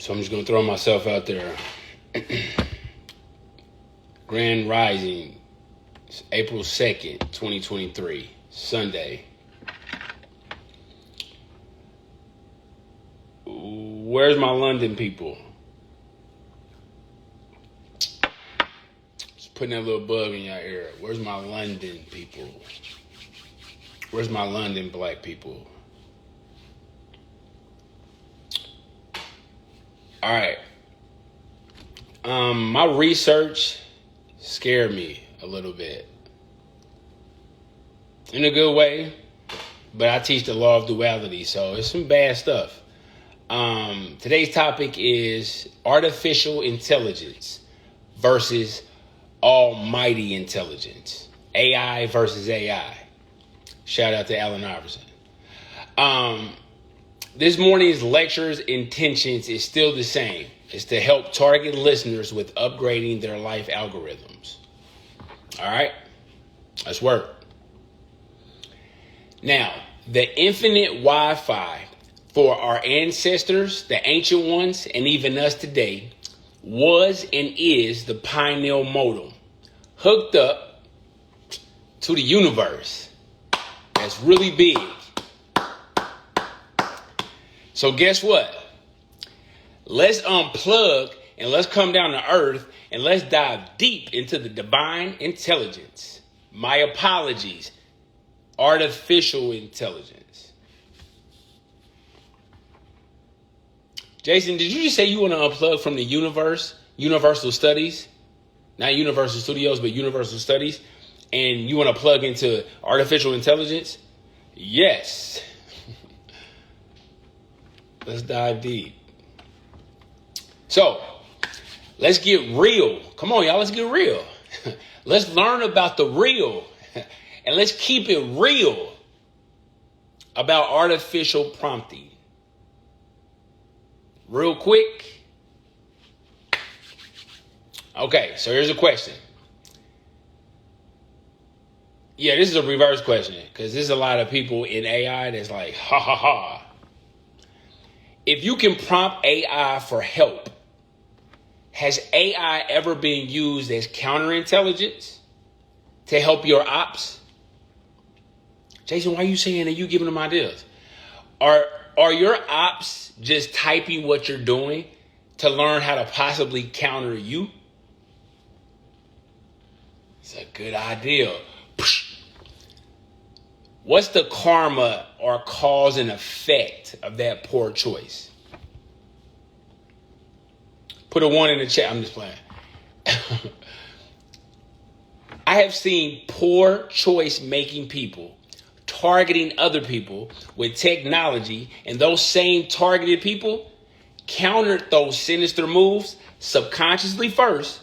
So I'm just going to throw myself out there. Grand Rising, April 2nd, 2023, Sunday. Where's my London people? Just putting that little bug in your ear. Where's my London people? Where's my London black people? All right. My research scared me a little bit. In a good way, but I teach the law of duality, so it's some bad stuff. Today's topic is artificial intelligence versus almighty intelligence. AI versus AI. Shout out to Allen Iverson. This morning's lecture's intentions is still the same. It's to help target listeners with upgrading their life algorithms. All right? Let's work. Now, the infinite Wi-Fi for our ancestors, the ancient ones, and even us today, was and is the pineal modem, hooked up to the universe. That's really big. So guess what? Let's unplug and let's come down to earth and let's dive deep into the divine intelligence. My apologies. Artificial intelligence. Jason, did you just say you want to unplug from the universe? Universal Studies? Not Universal Studios, but Universal Studies. And you want to plug into artificial intelligence? Yes. Let's dive deep. So, let's get real. Come on, y'all, let's get real. Let's learn about the real. And let's keep it real about artificial prompting. Real quick. Okay, so here's a question. Yeah, this is a reverse question because there's a lot of people in AI that's like, ha ha ha. If you can prompt AI for help, has AI ever been used as counterintelligence to help your ops? Jason, why are you saying that? You giving them ideas? Are your ops just typing what you're doing to learn how to possibly counter you? It's a good idea. What's the karma or cause and effect of that poor choice? Put a 1 in the chat. I'm just playing. I have seen poor choice making people targeting other people with technology, and those same targeted people countered those sinister moves subconsciously first.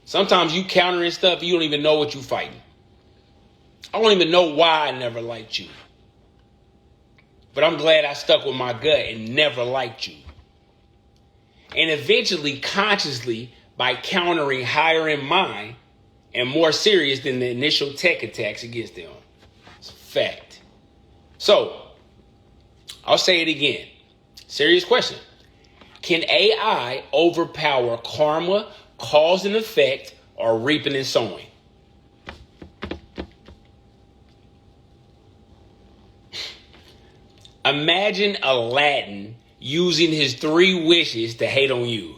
Sometimes you countering stuff you don't even know what you're fighting. I don't even know why I never liked you. But I'm glad I stuck with my gut and never liked you. And eventually, consciously, by countering higher in mind and more serious than the initial tech attacks against them. It's a fact. So, I'll say it again. Serious question. Can AI overpower karma, cause and effect, or reaping and sowing? Imagine Aladdin using his 3 wishes to hate on you.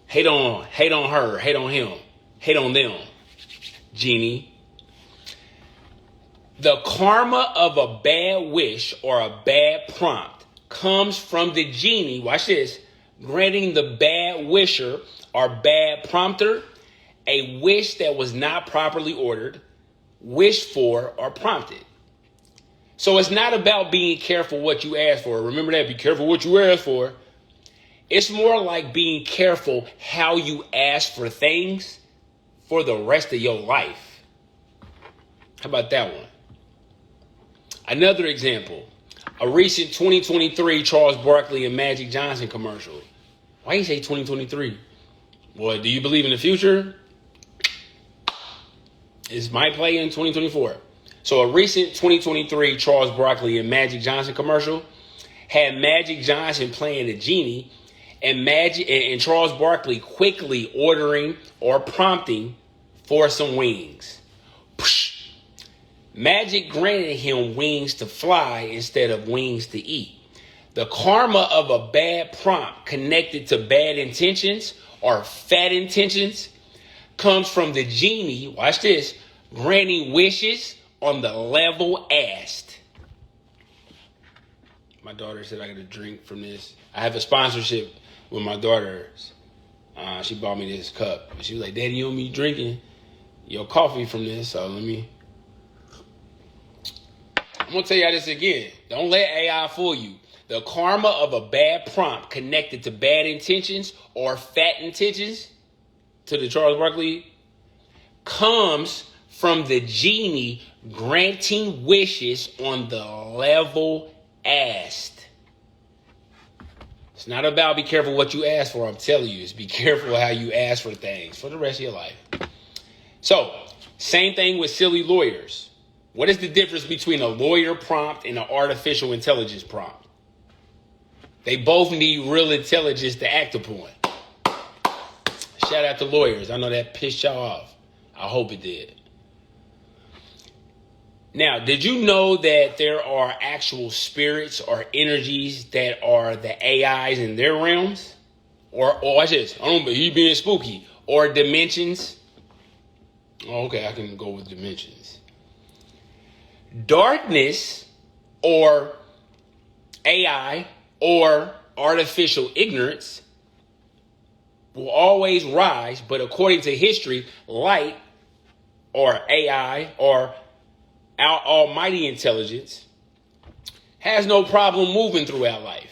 Hate on her, hate on him, hate on them. Genie. The karma of a bad wish or a bad prompt comes from the genie, watch this, granting the bad wisher or bad prompter a wish that was not properly ordered, wished for, or prompted. So it's not about being careful what you ask for. Remember that, be careful what you ask for. It's more like being careful how you ask for things for the rest of your life. How about that one? Another example, a recent 2023 Charles Barkley and Magic Johnson commercial. Why you say 2023? Well, do you believe in the future? It might play in 2024. So a recent 2023 Charles Barkley and Magic Johnson commercial had Magic Johnson playing the genie, and Charles Barkley quickly ordering or prompting for some wings. Psh. Magic granted him wings to fly instead of wings to eat. The karma of a bad prompt connected to bad intentions or fat intentions comes from the genie, watch this, granting wishes on the level asked. My daughter said I got a drink from this. I have a sponsorship with my daughters. She bought me this cup. She was like, Daddy, you want me drinking your coffee from this? So I'm going to tell y'all this again. Don't let AI fool you. The karma of a bad prompt connected to bad intentions or fat intentions to the Charles Barkley comes from the genie granting wishes on the level asked. It's not about be careful what you ask for. I'm telling you, it's be careful how you ask for things for the rest of your life. So, same thing with silly lawyers. What is the difference between a lawyer prompt and an artificial intelligence prompt? They both need real intelligence to act upon. Shout out to lawyers. I know that pissed y'all off. I hope it did. Now, did you know that there are actual spirits or energies that are the AIs in their realms? Or watch this. I don't know, but he being spooky. Or dimensions. Oh, okay, I can go with dimensions. Darkness or AI or artificial ignorance will always rise, but according to history, light or AI or our almighty intelligence has no problem moving throughout life.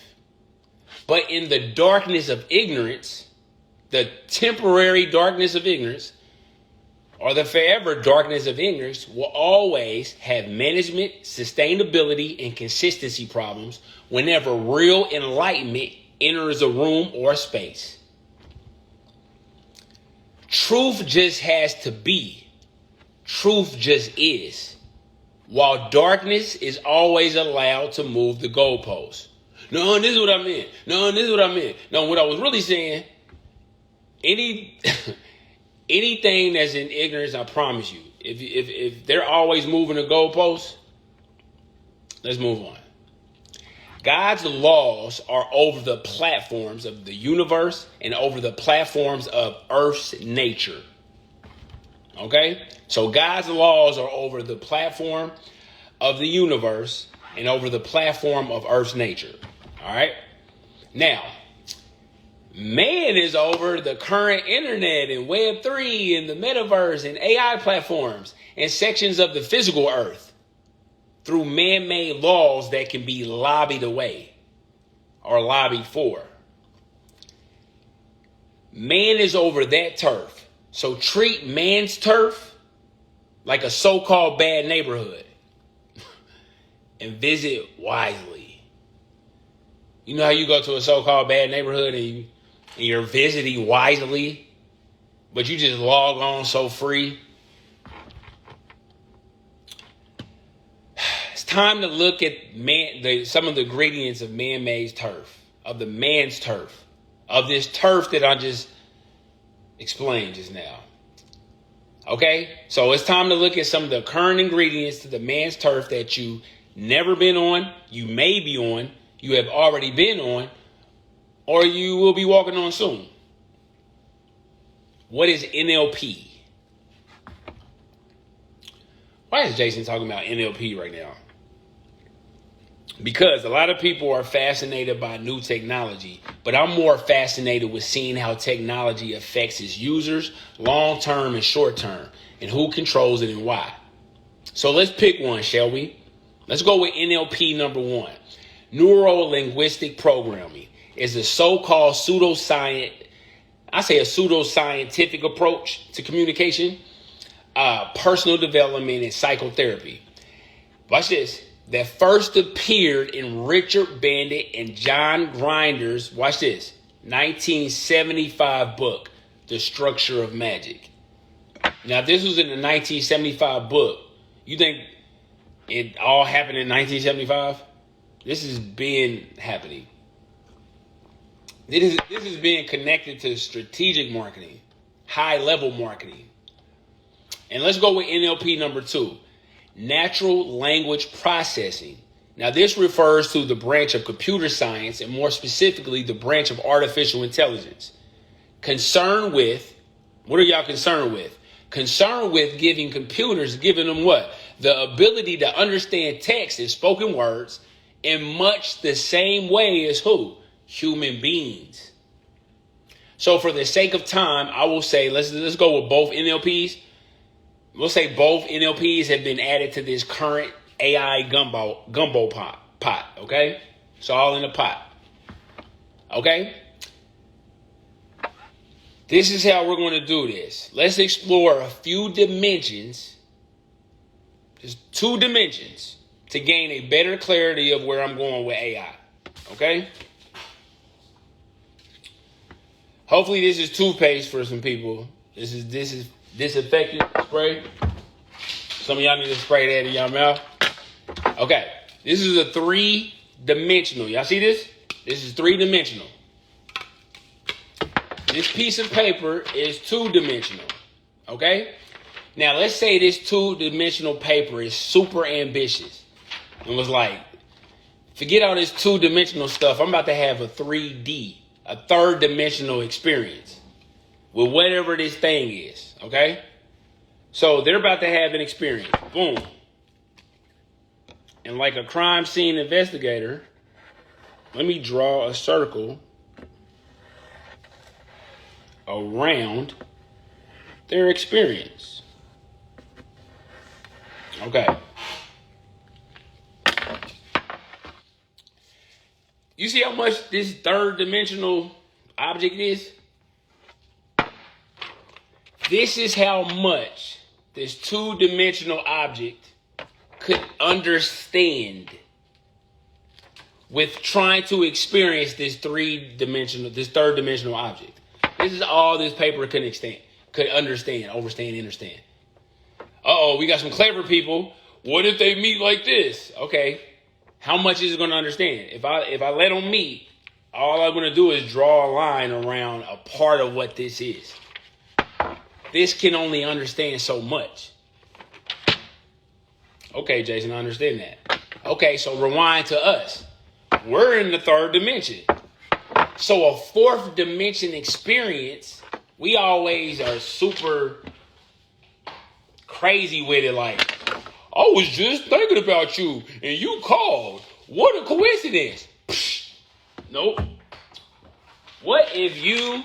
But in the darkness of ignorance, the temporary darkness of ignorance, or the forever darkness of ignorance, will always have management, sustainability, and consistency problems whenever real enlightenment enters a room or space. Truth just has to be. Truth just is. While darkness is always allowed to move the goalposts. No, this is what I meant. No, this is what I meant. No, what I was really saying, anything that's in ignorance, I promise you, if they're always moving the goalposts, let's move on. God's laws are over the platforms of the universe and over the platforms of Earth's nature. Okay? So God's laws are over the platform of the universe and over the platform of Earth's nature. All right? Now, man is over the current internet and Web3 and the metaverse and AI platforms and sections of the physical earth through man-made laws that can be lobbied away or lobbied for. Man is over that turf. So treat man's turf like a so-called bad neighborhood and visit wisely. You know how you go to a so-called bad neighborhood and you're visiting wisely, but you just log on so free? It's time to look at some of the ingredients of man-made turf, of the man's turf, of this turf that I just explained just now. Okay? So it's time to look at some of the current ingredients to the man's turf that you never been on, you may be on, you have already been on, or you will be walking on soon. What is NLP? Why is Jason talking about NLP right now? Because a lot of people are fascinated by new technology, but I'm more fascinated with seeing how technology affects its users long-term and short-term, and who controls it and why. So let's pick one, shall we? Let's go with NLP number one. Neuro-linguistic programming is a so-called pseudoscientific approach to communication, personal development, and psychotherapy. Watch this. That first appeared in Richard Bandit and John Grinder's, watch this, 1975 book, The Structure of Magic. Now, this was in the 1975 book. You think it all happened in 1975? This is being happening. This is being connected to strategic marketing, high level marketing. And let's go with NLP number 2, natural language processing. Now, this refers to the branch of computer science, and more specifically, the branch of artificial intelligence. Concerned with, what are y'all concerned with? Concerned with giving them what? The ability to understand text and spoken words in much the same way as who? Human beings. So for the sake of time, I will say, let's go with both NLPs. We'll say both NLPs have been added to this current AI gumbo pot, okay? It's all in the pot, okay? This is how we're going to do this. Let's explore a few dimensions, just 2 dimensions, to gain a better clarity of where I'm going with AI, okay? Hopefully this is toothpaste for some people. This is disinfectant spray. Some of y'all need to spray that in your mouth. Okay, this is a 3-dimensional. Y'all see this? This is 3-dimensional. This piece of paper is 2-dimensional. Okay? Now, let's say this 2-dimensional paper is super ambitious. It was like, forget all this 2-dimensional stuff. I'm about to have a 3D, a 3rd-dimensional experience with whatever this thing is. Okay? So they're about to have an experience. Boom. And like a crime scene investigator, let me draw a circle around their experience. Okay. You see how much this 3rd-dimensional object is? This is how much this 2-dimensional object could understand with trying to experience this 3rd-dimensional object. This is all this paper could understand. We got some clever people. What if they meet like this? Okay, how much is it going to understand? If I let them meet, all I'm going to do is draw a line around a part of what this is. This can only understand so much. Okay, Jason, I understand that. Okay, so rewind to us. We're in the 3rd dimension. So a 4th dimension experience, we always are super crazy with it. Like, I was just thinking about you and you called. What a coincidence. Psh, nope. What if you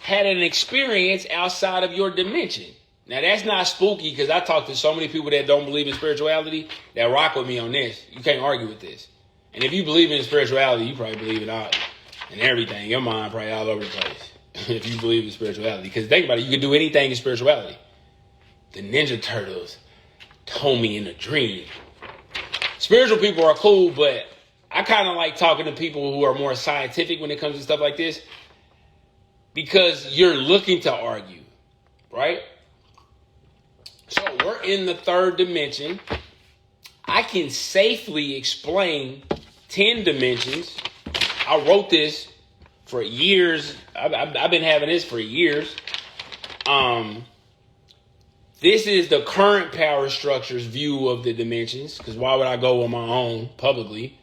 had an experience outside of your dimension? Now, that's not spooky, because I talk to so many people that don't believe in spirituality that rock with me on this. You can't argue with this. And if you believe in spirituality, you probably believe in all and everything. Your mind probably all over the place if you believe in spirituality. Because think about it, you can do anything in spirituality. The Ninja Turtles told me in a dream. Spiritual people are cool, but I kind of like talking to people who are more scientific when it comes to stuff like this, because you're looking to argue, right? So we're in the 3rd dimension. I can safely explain 10 dimensions. I wrote this for years. I've been having this for years. This is the current power structure's view of the dimensions, because why would I go on my own publicly?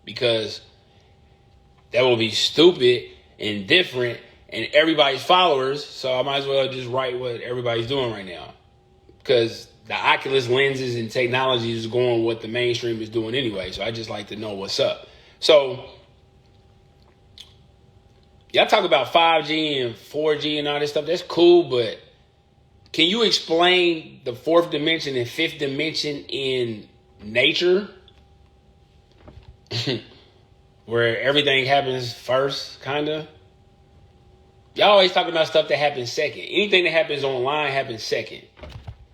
Because that will be stupid and different and everybody's followers. So I might as well just write what everybody's doing right now, because the Oculus lenses and technology is going what the mainstream is doing anyway. So I just like to know what's up. So y'all talk about 5G and 4G and all this stuff. That's cool, but can you explain the 4th dimension and 5th dimension in nature? Where everything happens first, kind of? Y'all always talking about stuff that happens second. Anything that happens online happens second.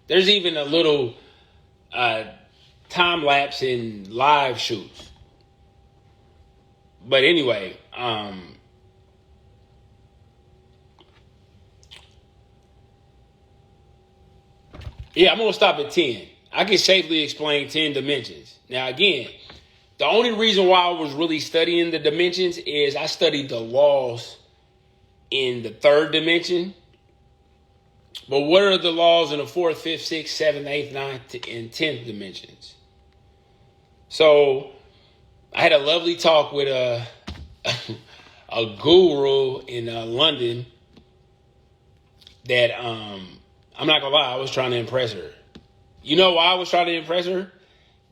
There's even a little time lapse in live shoots. But anyway, yeah, I'm going to stop at 10. I can safely explain 10 dimensions. Now, again, The only reason why I was really studying the dimensions is I studied the laws in the third dimension. But what are the laws in the fourth, fifth, sixth, seventh, eighth, ninth, and 10th dimensions? So I had a lovely talk with a guru in London that I'm not gonna lie, I was trying to impress her. You know why I was trying to impress her?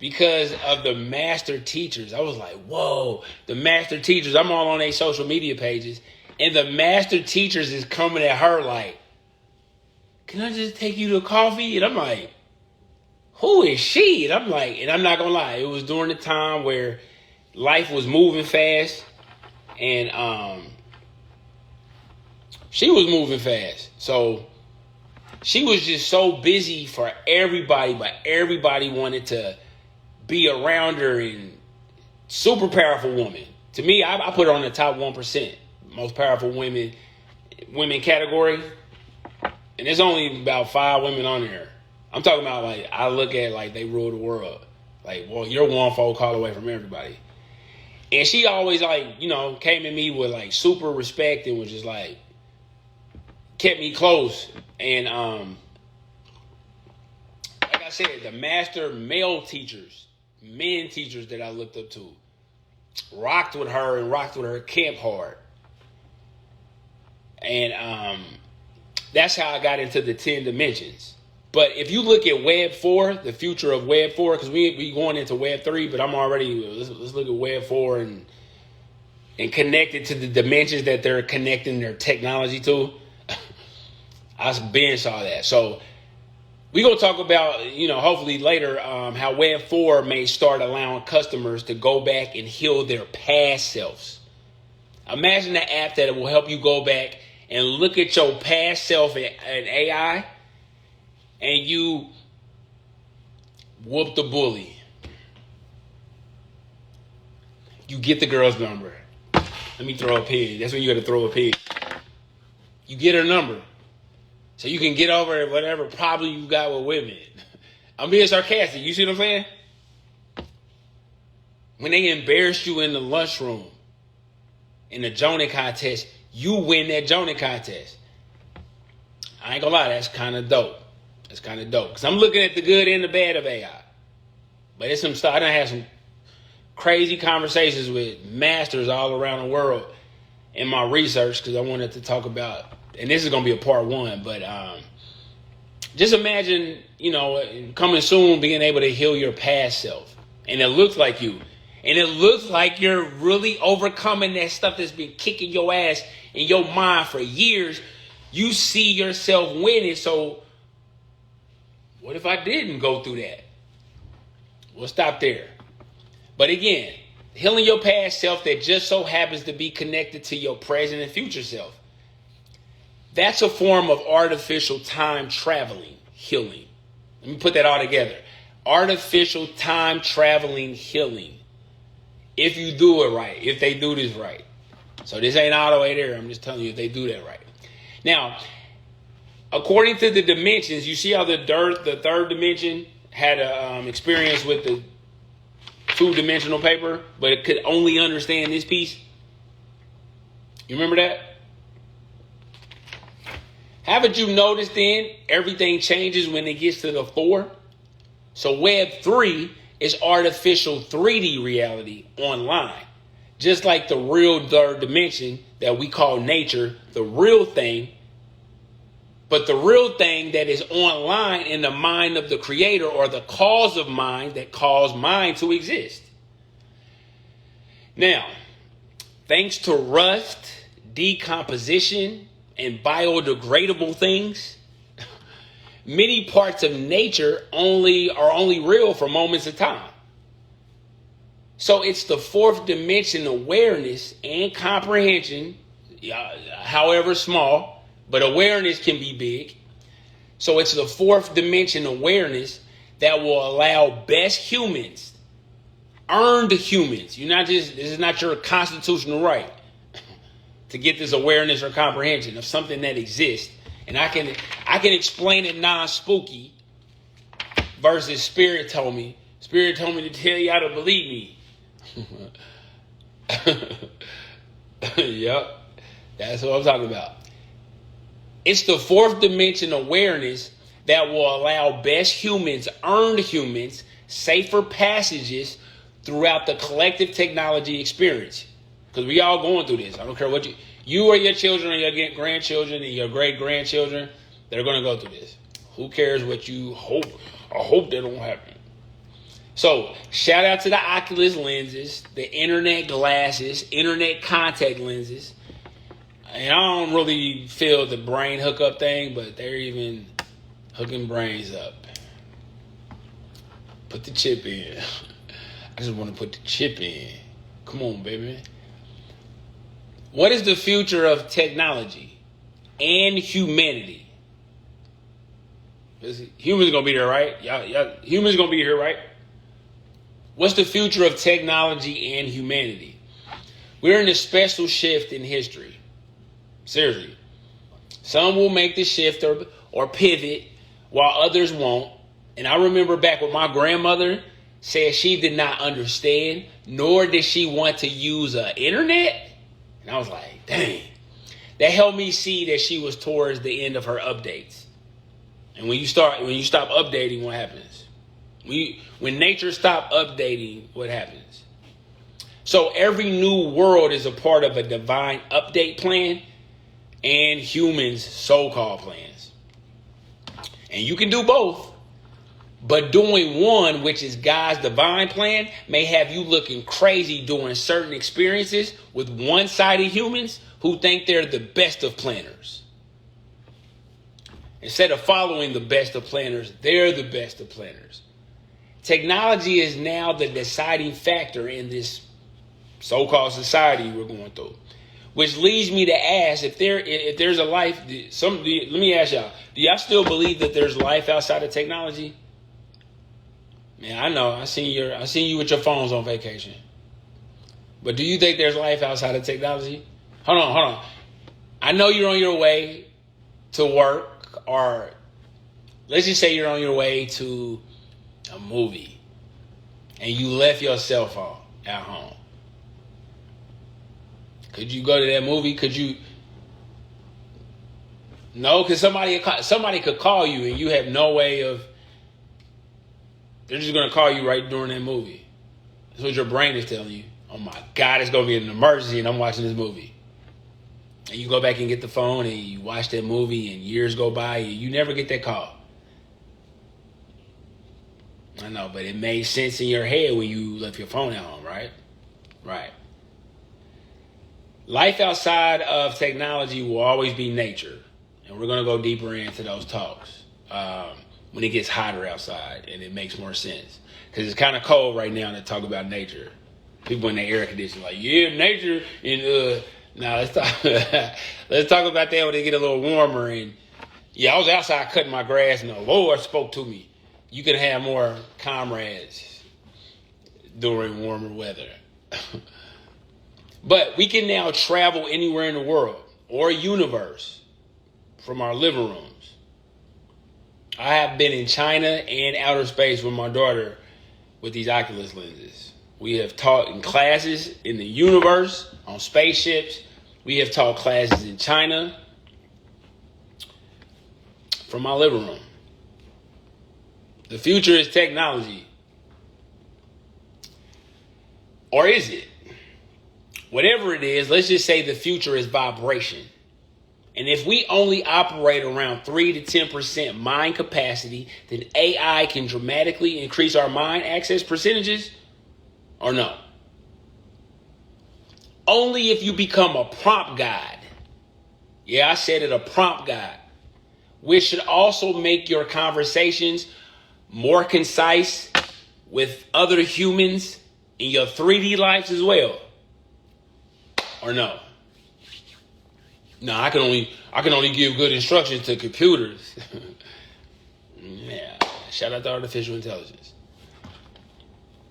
Because of the master teachers. I was like, whoa, the master teachers. I'm all on their social media pages, and the master teachers is coming at her like, can I just take you to coffee? And I'm like, who is she? And I'm like, and I'm not gonna lie, it was during the time where life was moving fast, and she was moving fast. So she was just so busy for everybody, but everybody wanted to be around her, and super powerful woman. To me, I put her on the top 1%, most powerful women category. And there's only about 5 women on there. I'm talking about, like, I look at like they rule the world. Like, well, you're one phone call away from everybody. And she always, like, you know, came at me with like super respect and was just like, kept me close. And like I said, the master male teachers, men teachers that I looked up to, rocked with her camp hard. And that's how I got into the 10 dimensions. But if you look at Web 4, the future of Web 4, because we going into Web 3, but I'm already, let's look at Web 4 and connect it to the dimensions that they're connecting their technology to. Ben saw that. So we're going to talk about, you know, hopefully later, how Web 4 may start allowing customers to go back and heal their past selves. Imagine the app that will help you go back and look at your past self in AI, and you whoop the bully. You get the girl's number. Let me throw a pig. That's when you got to throw a pig. You get her number, so you can get over whatever problem you got with women. I'm being sarcastic. You see what I'm saying? When they embarrass you in the lunchroom, in the joning contest, you win that joning contest. I ain't gonna lie, that's kind of dope. That's kind of dope. Because I'm looking at the good and the bad of AI. But it's some stuff. I done had some crazy conversations with masters all around the world in my research, because I wanted to talk about, and this is going to be a part 1, but just imagine, you know, coming soon, being able to heal your past self. And it looks like you. And it looks like you're really overcoming that stuff that's been kicking your ass in your mind for years. You see yourself winning. So what if I didn't go through that? We'll stop there. But again, healing your past self that just so happens to be connected to your present and future self. That's a form of artificial time traveling healing. Let me put that all together. Artificial time traveling healing. If you do it right, if they do this right. So this ain't all the way there. I'm just telling you if they do that right. Now, according to the dimensions, you see how the third dimension had an experience with the 2-dimensional paper, but it could only understand this piece? You remember that? Haven't you noticed then everything changes when it gets to the 4? So Web 3 is artificial 3D reality online. Just like the real third dimension that we call nature, the real thing. But the real thing that is online in the mind of the creator, or the cause of mind that caused mind to exist. Now, thanks to rust, decomposition, and biodegradable things, many parts of nature are only real for moments of time. So it's the 4th dimension awareness and comprehension, however small, but awareness can be big. So it's the 4th dimension awareness that will allow best humans, earned humans. This is not your constitutional right to get this awareness or comprehension of something that exists. And I can explain it non-spooky versus Spirit told me. Spirit told me to tell y'all to believe me. Yep. That's what I'm talking about. It's the fourth dimension awareness that will allow best humans, earned humans, safer passages throughout the collective technology experience. Because we all going through this. I don't care what you or your children or your grandchildren and your great grandchildren, they're going to go through this. Who cares what you hope? I hope that don't happen. So, shout out to the Oculus lenses, the internet glasses, internet contact lenses. And I don't really feel the brain hookup thing, but they're even hooking brains up. Put the chip in. I just want to put the chip in. Come on, baby. What is the future of technology and humanity? Humans gonna be there, right? Y'all, humans gonna be here, right? What's the future of technology and humanity? We're in a special shift in history. Seriously. Some will make the shift or pivot while others won't. And I remember back when my grandmother said she did not understand, nor did she want to use the internet. And I was like, dang. That helped me see that she was towards the end of her updates. And when you stop updating, what happens? When nature stops updating, what happens? So every new world is a part of a divine update plan and humans' so-called plans. And you can do both. But doing one, which is God's divine plan, may have you looking crazy doing certain experiences with one-sided humans who think they're the best of planners. Instead of following the best of planners, they're the best of planners. Technology is now the deciding factor in this so-called society we're going through. Which leads me to ask, if there's a life, let me ask y'all, do y'all still believe that there's life outside of technology? Man, I know, I seen you with your phones on vacation. But do you think there's life outside of technology? Hold on. I know you're on your way to work, or let's just say you're on your way to a movie and you left your cell phone at home. Could you go to that movie? Could you? No, because somebody could call you and you have no way of. They're just going to call you right during that movie. That's what your brain is telling you. Oh my God, it's going to be an emergency and I'm watching this movie. And you go back and get the phone and you watch that movie and years go by and you never get that call. I know, but it made sense in your head when you left your phone at home, right? Right. Life outside of technology will always be nature. And we're going to go deeper into those talks when it gets hotter outside and it makes more sense. Because it's kind of cold right now to talk about nature. People in the air conditioning like, yeah, nature. And now let's talk about that when it get a little warmer. And yeah, I was outside cutting my grass and the Lord spoke to me. You can have more comrades during warmer weather. But we can now travel anywhere in the world or universe from our living rooms. I have been in China and outer space with my daughter with these Oculus lenses. We have taught in classes in the universe, on spaceships. We have taught classes in China from my living room. The future is technology. Or is it? Whatever it is, let's just say the future is vibration. And if we only operate around 3 to 10% mind capacity, then AI can dramatically increase our mind access percentages, or no? Only if you become a prompt god. Yeah, I said it, a prompt god. Which should also make your conversations more concise with other humans in your 3D lives as well. Or no? No, I can only give good instructions to computers. Yeah. Shout out to artificial intelligence.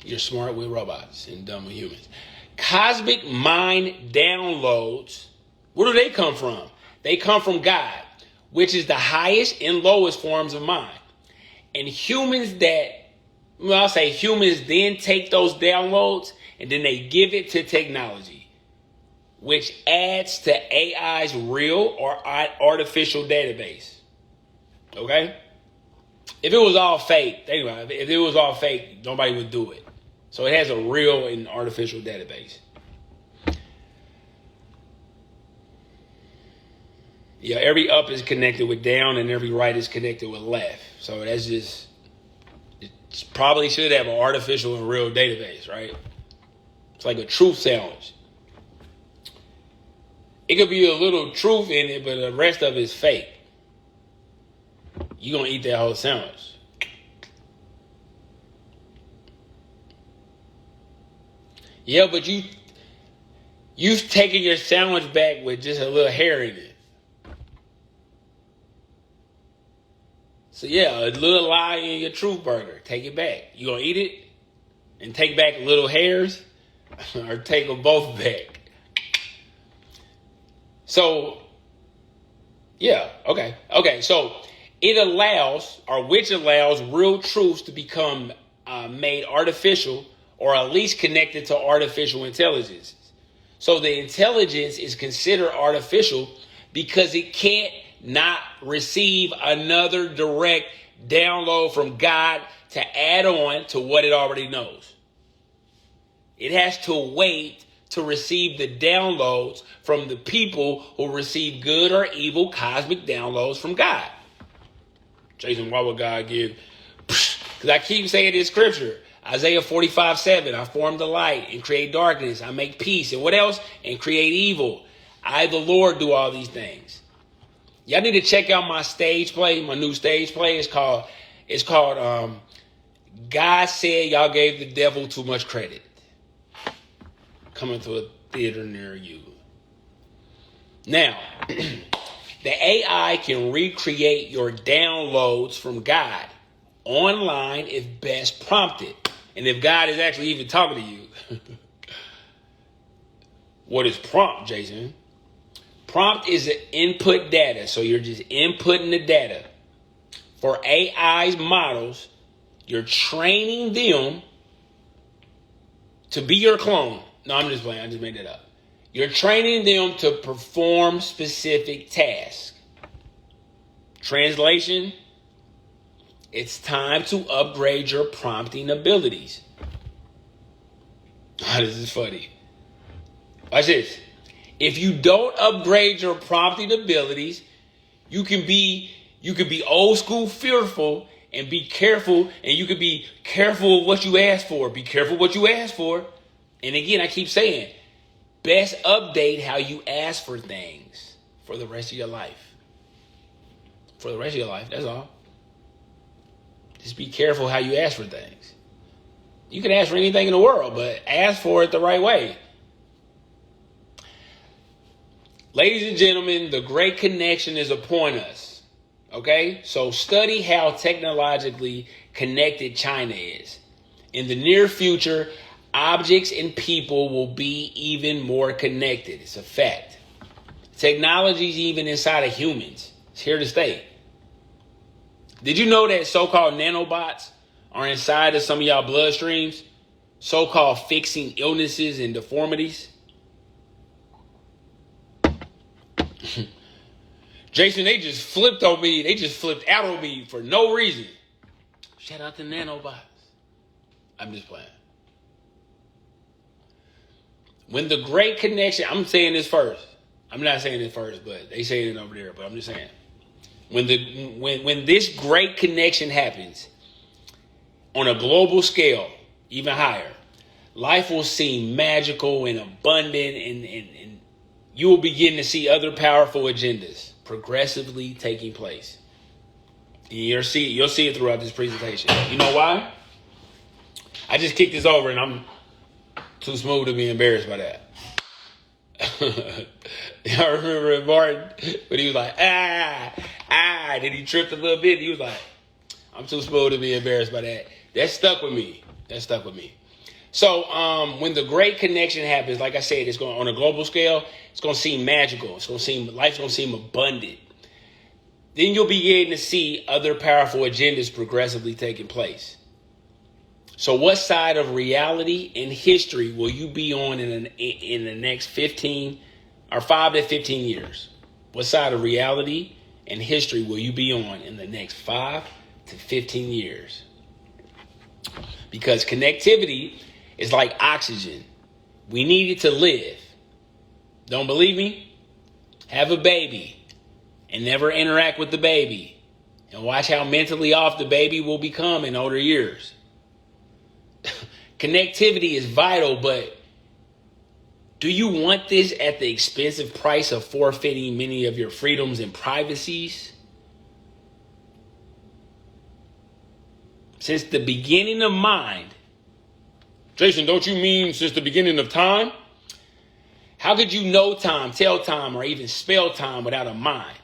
You're smart with robots and dumb with humans. Cosmic mind downloads, where do they come from? They come from God, which is the highest and lowest forms of mind. And humans then take those downloads and then they give it to technology, which adds to AI's real or artificial database. Okay? If it was all fake, think about it. If it was all fake, nobody would do it. So it has a real and artificial database. Yeah, every up is connected with down and every right is connected with left. So that's just, it probably should have an artificial and real database, right? It's like a truth sandwich. It could be a little truth in it, but the rest of it is fake. You're going to eat that whole sandwich. Yeah, but you've taken your sandwich back with just a little hair in it. So yeah, a little lie in your truth burger. Take it back. You gonna eat it and take back little hairs, or take them both back? So yeah, okay. So it allows, or which allows, real truths to become made artificial, or at least connected to artificial intelligence. So the intelligence is considered artificial because it can't not receive another direct download from God to add on to what it already knows. It has to wait to receive the downloads from the people who receive good or evil cosmic downloads from God. Jason, why would God give? Because I keep saying this scripture. Isaiah 45:7, I form the light and create darkness. I make peace. And what else? And create evil. I, the Lord, do all these things. Y'all need to check out my stage play, my new stage play. It's called God Said Y'all Gave the Devil Too Much Credit. Coming to a theater near you. Now, the AI can recreate your downloads from God online if best prompted. And if God is actually even talking to you. What is prompt, Jason? Prompt is the input data. So you're just inputting the data. For AI's models, you're training them to be your clone. No, I'm just playing. I just made that up. You're training them to perform specific tasks. Translation, it's time to upgrade your prompting abilities. Oh, this is funny. Watch this. If you don't upgrade your prompting abilities, you can be old school fearful and be careful, and you can be careful of what you ask for. Be careful what you ask for. And again, I keep saying, best update how you ask for things for the rest of your life. For the rest of your life, that's all. Just be careful how you ask for things. You can ask for anything in the world, but ask for it the right way. Ladies and gentlemen, the great connection is upon us. Okay? So study how technologically connected China is. In the near future, objects and people will be even more connected. It's a fact. Technology is even inside of humans. It's here to stay. Did you know that so-called nanobots are inside of some of y'all bloodstreams? So-called fixing illnesses and deformities? Jason, they just flipped on me. They just flipped out on me for no reason. Shout out to nanobots. I'm just playing. When the great connection, I'm saying this first. I'm not saying this first, but they saying it over there, but I'm just saying. When this great connection happens on a global scale, even higher, life will seem magical and abundant, and you will begin to see other powerful agendas progressively taking place. And you'll see it throughout this presentation. You know why? I just kicked this over and I'm too smooth to be embarrassed by that. I remember Martin, but he was like, then he tripped a little bit. He was like, I'm too smooth to be embarrassed by that. That stuck with me. So when the great connection happens, like I said, it's going on a global scale. It's going to seem magical. Life's going to seem abundant. Then you'll begin to see other powerful agendas progressively taking place. So what side of reality and history will you be on in the next 15 or 5 to 15 years? What side of reality and history will you be on in the next 5 to 15 years? Because connectivity is like oxygen. We need it to live. Don't believe me? Have a baby and never interact with the baby. And watch how mentally off the baby will become in older years. Connectivity is vital, but do you want this at the expensive price of forfeiting many of your freedoms and privacies? Since the beginning of mind, Jason, don't you mean since the beginning of time? How could you know time, tell time, or even spell time without a mind?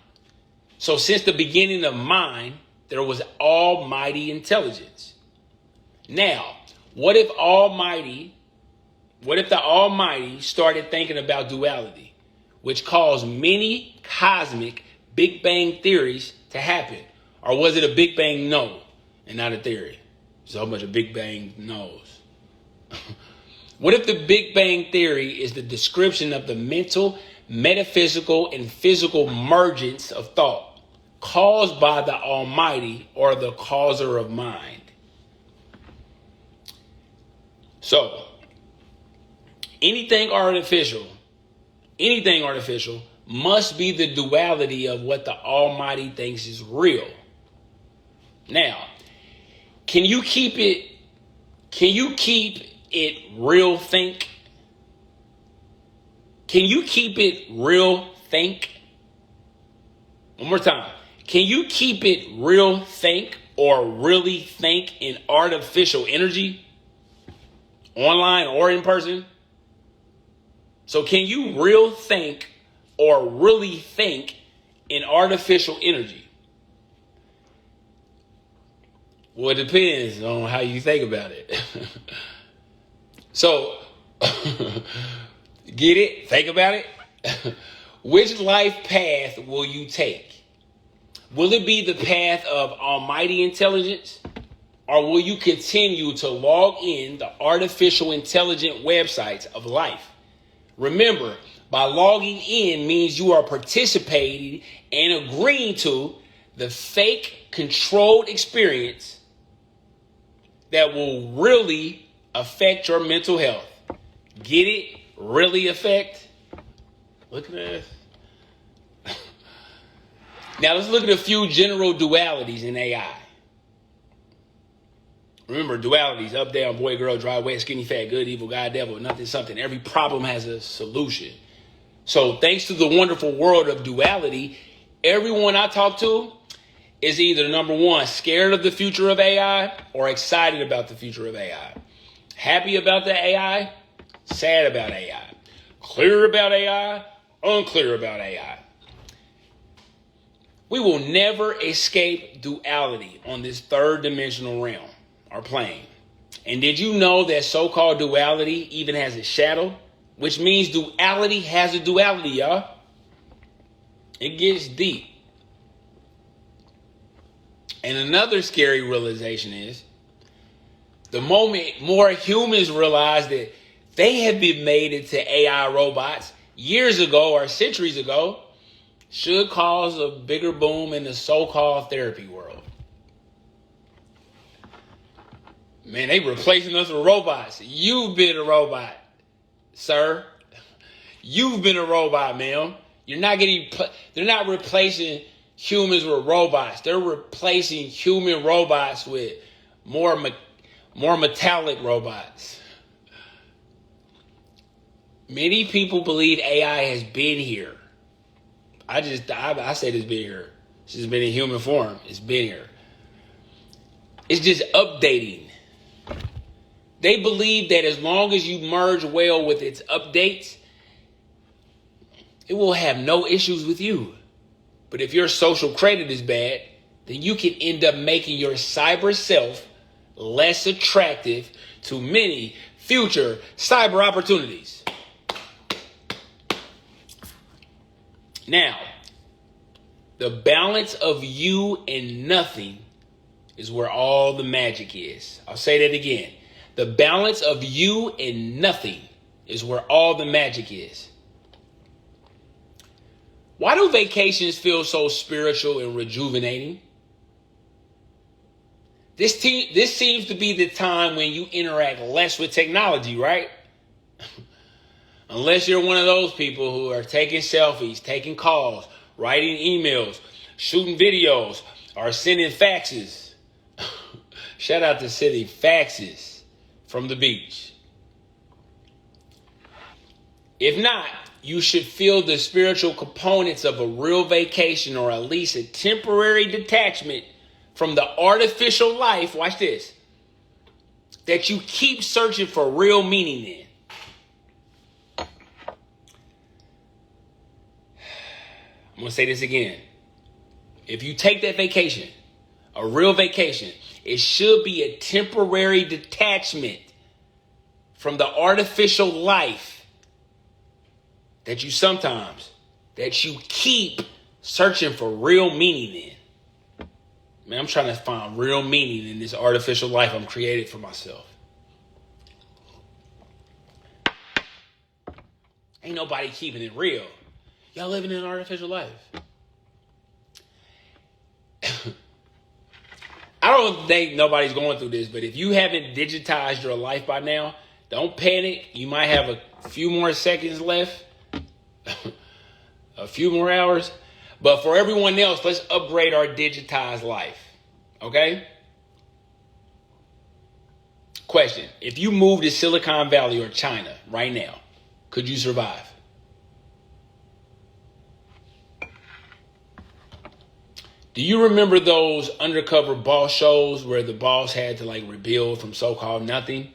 So since the beginning of mind, there was almighty intelligence. Now, what if the Almighty started thinking about duality, which caused many cosmic Big Bang theories to happen? Or was it a Big Bang no and not a theory? So much a Big Bang knows. What if the Big Bang theory is the description of the mental, metaphysical, and physical mergence of thought caused by the Almighty or the causer of mind? So, anything artificial must be the duality of what the Almighty thinks is real. Now, can you keep it real think? Can you keep it real think? One more time. Can you keep it real think or really think in artificial energy? Online or in person? So can you real think or really think in artificial energy? Well, it depends on how you think about it. So, get it? Think about it? Which life path will you take? Will it be the path of almighty intelligence? Or will you continue to log in the artificial intelligent websites of life? Remember, by logging in means you are participating and agreeing to the fake controlled experience that will really affect your mental health. Get it? Really affect? Look at this. Now let's look at a few general dualities in AI. Remember, dualities, up, down, boy, girl, dry, wet, skinny, fat, good, evil, God, devil, nothing, something. Every problem has a solution. So thanks to the wonderful world of duality, everyone I talk to is either, number one, scared of the future of AI or excited about the future of AI. Happy about the AI, sad about AI. Clear about AI, unclear about AI. We will never escape duality on this third dimensional realm. Or plane. And did you know that so-called duality even has a shadow? Which means duality has a duality, y'all. It gets deep. And another scary realization is the moment more humans realize that they have been made into AI robots years ago or centuries ago should cause a bigger boom in the so-called therapy world. Man, they replacing us with robots. You've been a robot, sir. You've been a robot, ma'am. They're not replacing humans with robots. They're replacing human robots with more metallic robots. Many people believe AI has been here. I said it's been here. It's just been in human form. It's been here. It's just updating. They believe that as long as you merge well with its updates, it will have no issues with you. But if your social credit is bad, then you can end up making your cyber self less attractive to many future cyber opportunities. Now, the balance of you and nothing is where all the magic is. I'll say that again. The balance of you and nothing is where all the magic is. Why do vacations feel so spiritual and rejuvenating? This seems to be the time when you interact less with technology, right? Unless you're one of those people who are taking selfies, taking calls, writing emails, shooting videos, or sending faxes. Shout out to sending faxes from the beach. If not, you should feel the spiritual components of a real vacation, or at least a temporary detachment from the artificial life, watch this, that you keep searching for real meaning in. I'm going to say this again. If you take that vacation, a real vacation, it should be a temporary detachment from the artificial life that you keep searching for real meaning in. Man, I'm trying to find real meaning in this artificial life I'm created for myself. Ain't nobody keeping it real. Y'all living in an artificial life. I don't think nobody's going through this, but if you haven't digitized your life by now, don't panic. You might have a few more seconds left, a few more hours. But for everyone else, let's upgrade our digitized life. Okay? Question. If you move to Silicon Valley or China right now, could you survive? Do you remember those undercover boss shows where the boss had to rebuild from so-called nothing?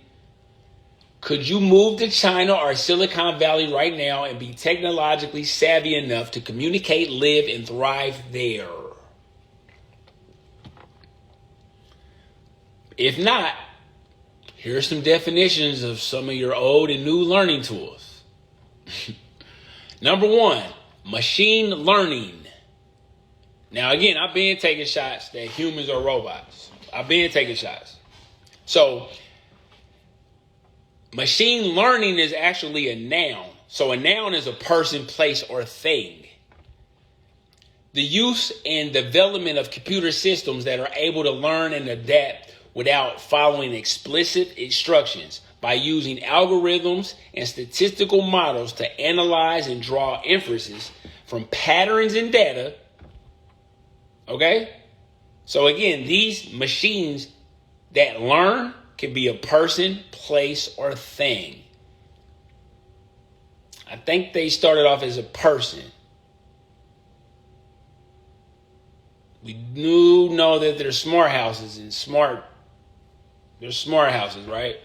Could you move to China or Silicon Valley right now and be technologically savvy enough to communicate, live, and thrive there? If not, here are some definitions of some of your old and new learning tools. Number 1, machine learning. Now, again, I've been taking shots that humans are robots. I've been taking shots. So, machine learning is actually a noun. So, a noun is a person, place, or thing. The use and development of computer systems that are able to learn and adapt without following explicit instructions, by using algorithms and statistical models to analyze and draw inferences from patterns in data. Okay? So again, these machines that learn can be a person, place, or thing. I think they started off as a person. We do know that there's smart houses and there's smart houses, right?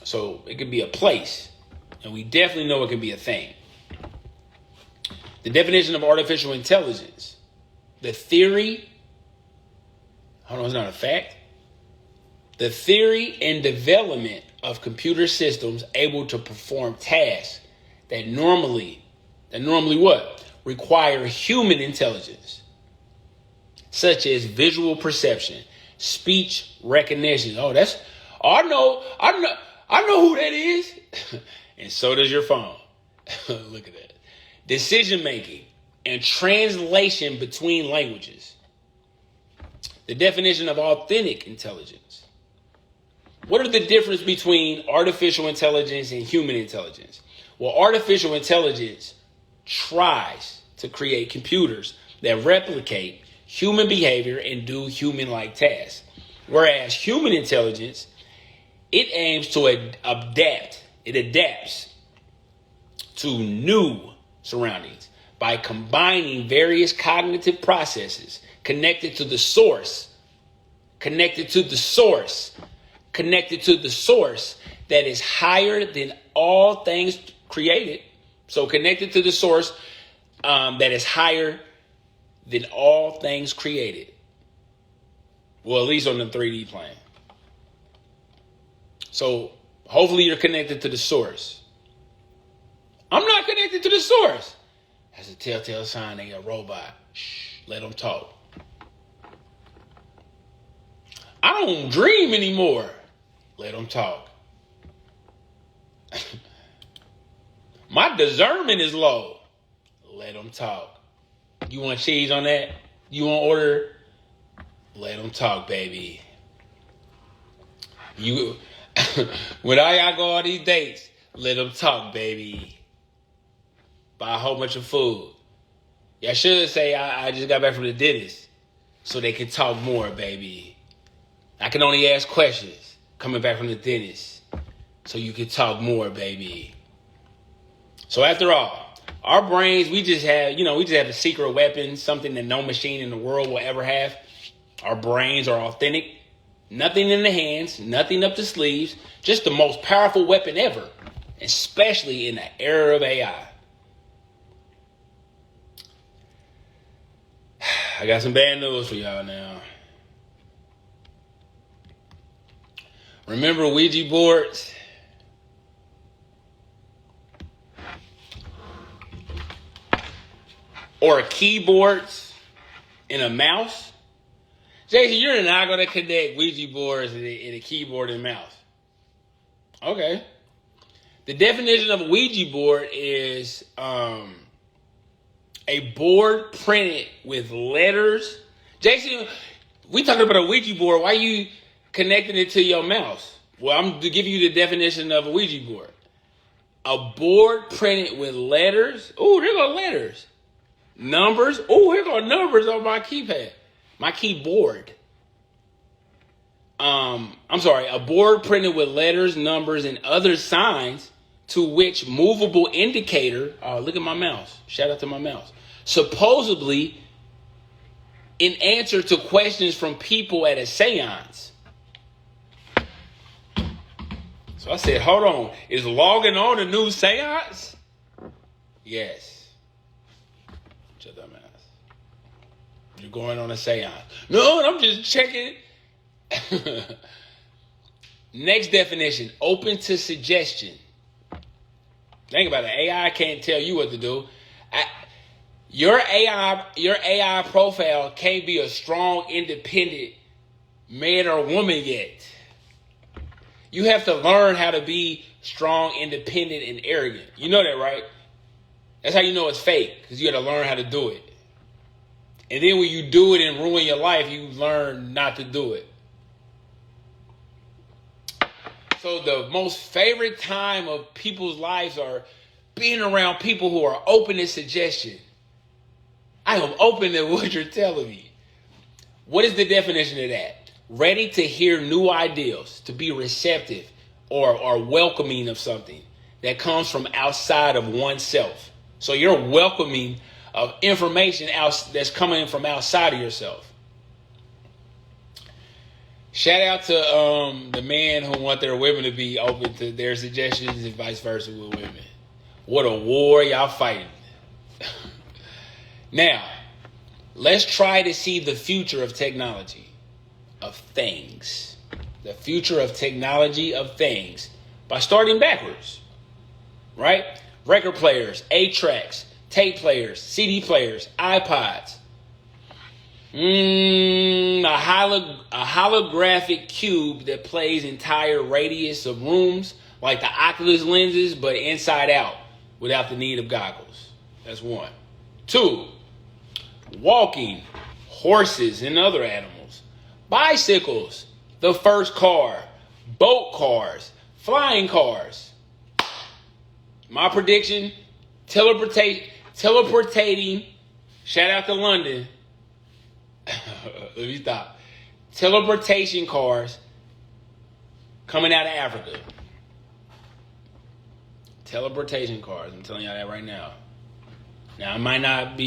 So it could be a place. And we definitely know it can be a thing. The definition of artificial intelligence. The theory, it's not a fact. The theory and development of computer systems able to perform tasks that normally what? Require human intelligence, such as visual perception, speech recognition. I know who that is. And so does your phone. Look at that. Decision making and translation between languages. The definition of authentic intelligence. What are the difference between artificial intelligence and human intelligence? Well, artificial intelligence tries to create computers that replicate human behavior and do human-like tasks. Whereas human intelligence, it aims to adapt. It adapts to new surroundings by combining various cognitive processes connected to the source that is higher than all things created. So connected to the source that is higher than all things created. Well, at least on the 3D plane. So hopefully you're connected to the source. I'm not connected to the source. That's a telltale sign they a robot. Shh, let them talk. I don't dream anymore. Let them talk. My discernment is low. Let them talk. You want cheese on that? You want order? Let them talk, baby. You, when I go on these dates, let them talk, baby. Buy a whole bunch of food. Yeah, I should say I just got back from the dentist, so they can talk more, baby. I can only ask questions coming back from the dentist, so you can talk more, baby. So after all, our brains, we just have a secret weapon, something that no machine in the world will ever have. Our brains are authentic. Nothing in the hands, nothing up the sleeves, just the most powerful weapon ever, especially in the era of AI. I got some bad news for y'all now. Remember Ouija boards? Or keyboards and a mouse? Jason, you're not going to connect Ouija boards and a keyboard and mouse. Okay. The definition of a Ouija board is a board printed with letters. Jason, we talking about a Ouija board. Why are you connecting it to your mouse? Well, I'm going to give you the definition of a Ouija board. A board printed with letters. Oh, there go letters. Numbers. Oh, here go numbers on my keypad. My keyboard. I'm sorry. A board printed with letters, numbers, and other signs to which movable indicator. Oh, look at my mouse. Shout out to my mouse. Supposedly, in answer to questions from people at a seance. So I said, hold on. Is logging on a new seance? Yes. Shut that mouth. You're going on a seance. No, I'm just checking. Next definition, open to suggestion. Think about it. AI can't tell you what to do. Your AI profile can't be a strong, independent man or woman yet. You have to learn how to be strong, independent, and arrogant. You know that, right? That's how you know it's fake, because you got to learn how to do it. And then when you do it and ruin your life, you learn not to do it. So the most favorite time of people's lives are being around people who are open to suggestion. I am open to what you're telling me. What is the definition of that? Ready to hear new ideas, to be receptive or welcoming of something that comes from outside of oneself. So you're welcoming of information that's coming from outside of yourself. Shout out to the men who want their women to be open to their suggestions and vice versa with women. What a war y'all fighting. Now, let's try to see the future of technology, of things. The future of technology, of things, by starting backwards. Right? Record players, 8-tracks, tape players, CD players, iPods. A holographic cube that plays entire radius of rooms, like the Oculus lenses, but inside out, without the need of goggles. That's one. 2, walking, horses and other animals. Bicycles, the first car, boat cars, flying cars. My prediction, teleportating, shout out to London. Let me stop. Teleportation cars coming out of Africa. Teleportation cars. I'm telling y'all that right now. Now, I might not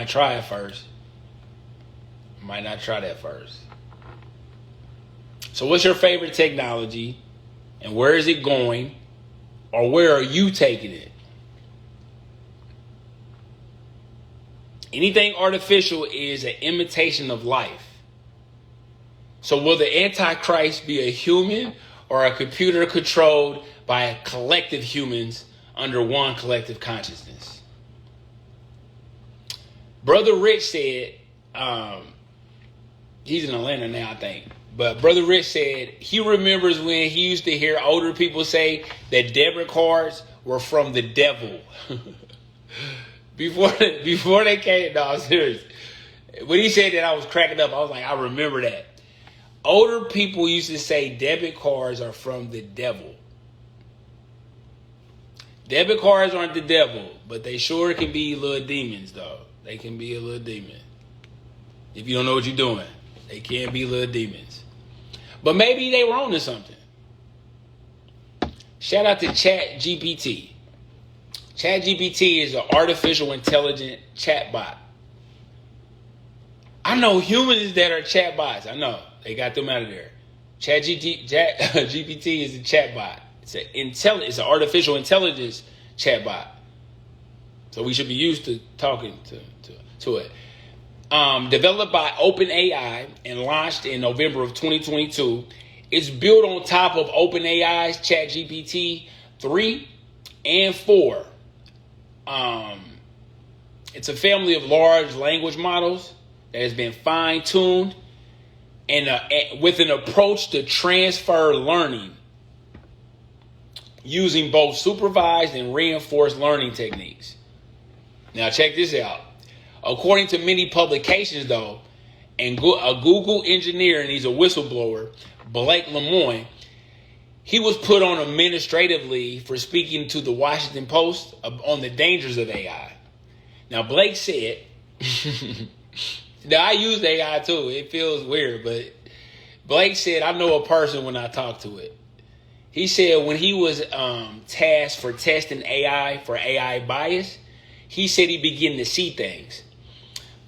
try it first. I might not try that first. So what's your favorite technology? And where is it going? Or where are you taking it? Anything artificial is an imitation of life. So will the Antichrist be a human or a computer controlled by collective humans under one collective consciousness? Brother Rich said, he's in Atlanta now, I think. But Brother Rich said he remembers when he used to hear older people say that debit cards were from the devil. before they came, no, I'm serious. When he said that, I was cracking up. I was like, I remember that. Older people used to say debit cards are from the devil. Debit cards aren't the devil, but they sure can be little demons, though. They can be a little demon. If you don't know what you're doing, they can be little demons. But maybe they were on to something. Shout out to ChatGPT. ChatGPT is an artificial intelligent chatbot. I know humans that are chatbots. I know. They got them out of there. ChatGPT is a chatbot. It's an artificial intelligence chatbot. So we should be used to talking to it. Developed by OpenAI and launched in November of 2022. It's built on top of OpenAI's ChatGPT 3 and 4. It's a family of large language models that has been fine-tuned and with an approach to transfer learning using both supervised and reinforced learning techniques. Now check this out. According to many publications, though, and a Google engineer, and he's a whistleblower, Blake Lemoine, he was put on administrative leave for speaking to the Washington Post on the dangers of AI. Now, Blake said, now I use AI too. It feels weird, but Blake said, I know a person when I talk to it. He said when he was tasked for testing AI for AI bias, he said he began to see things.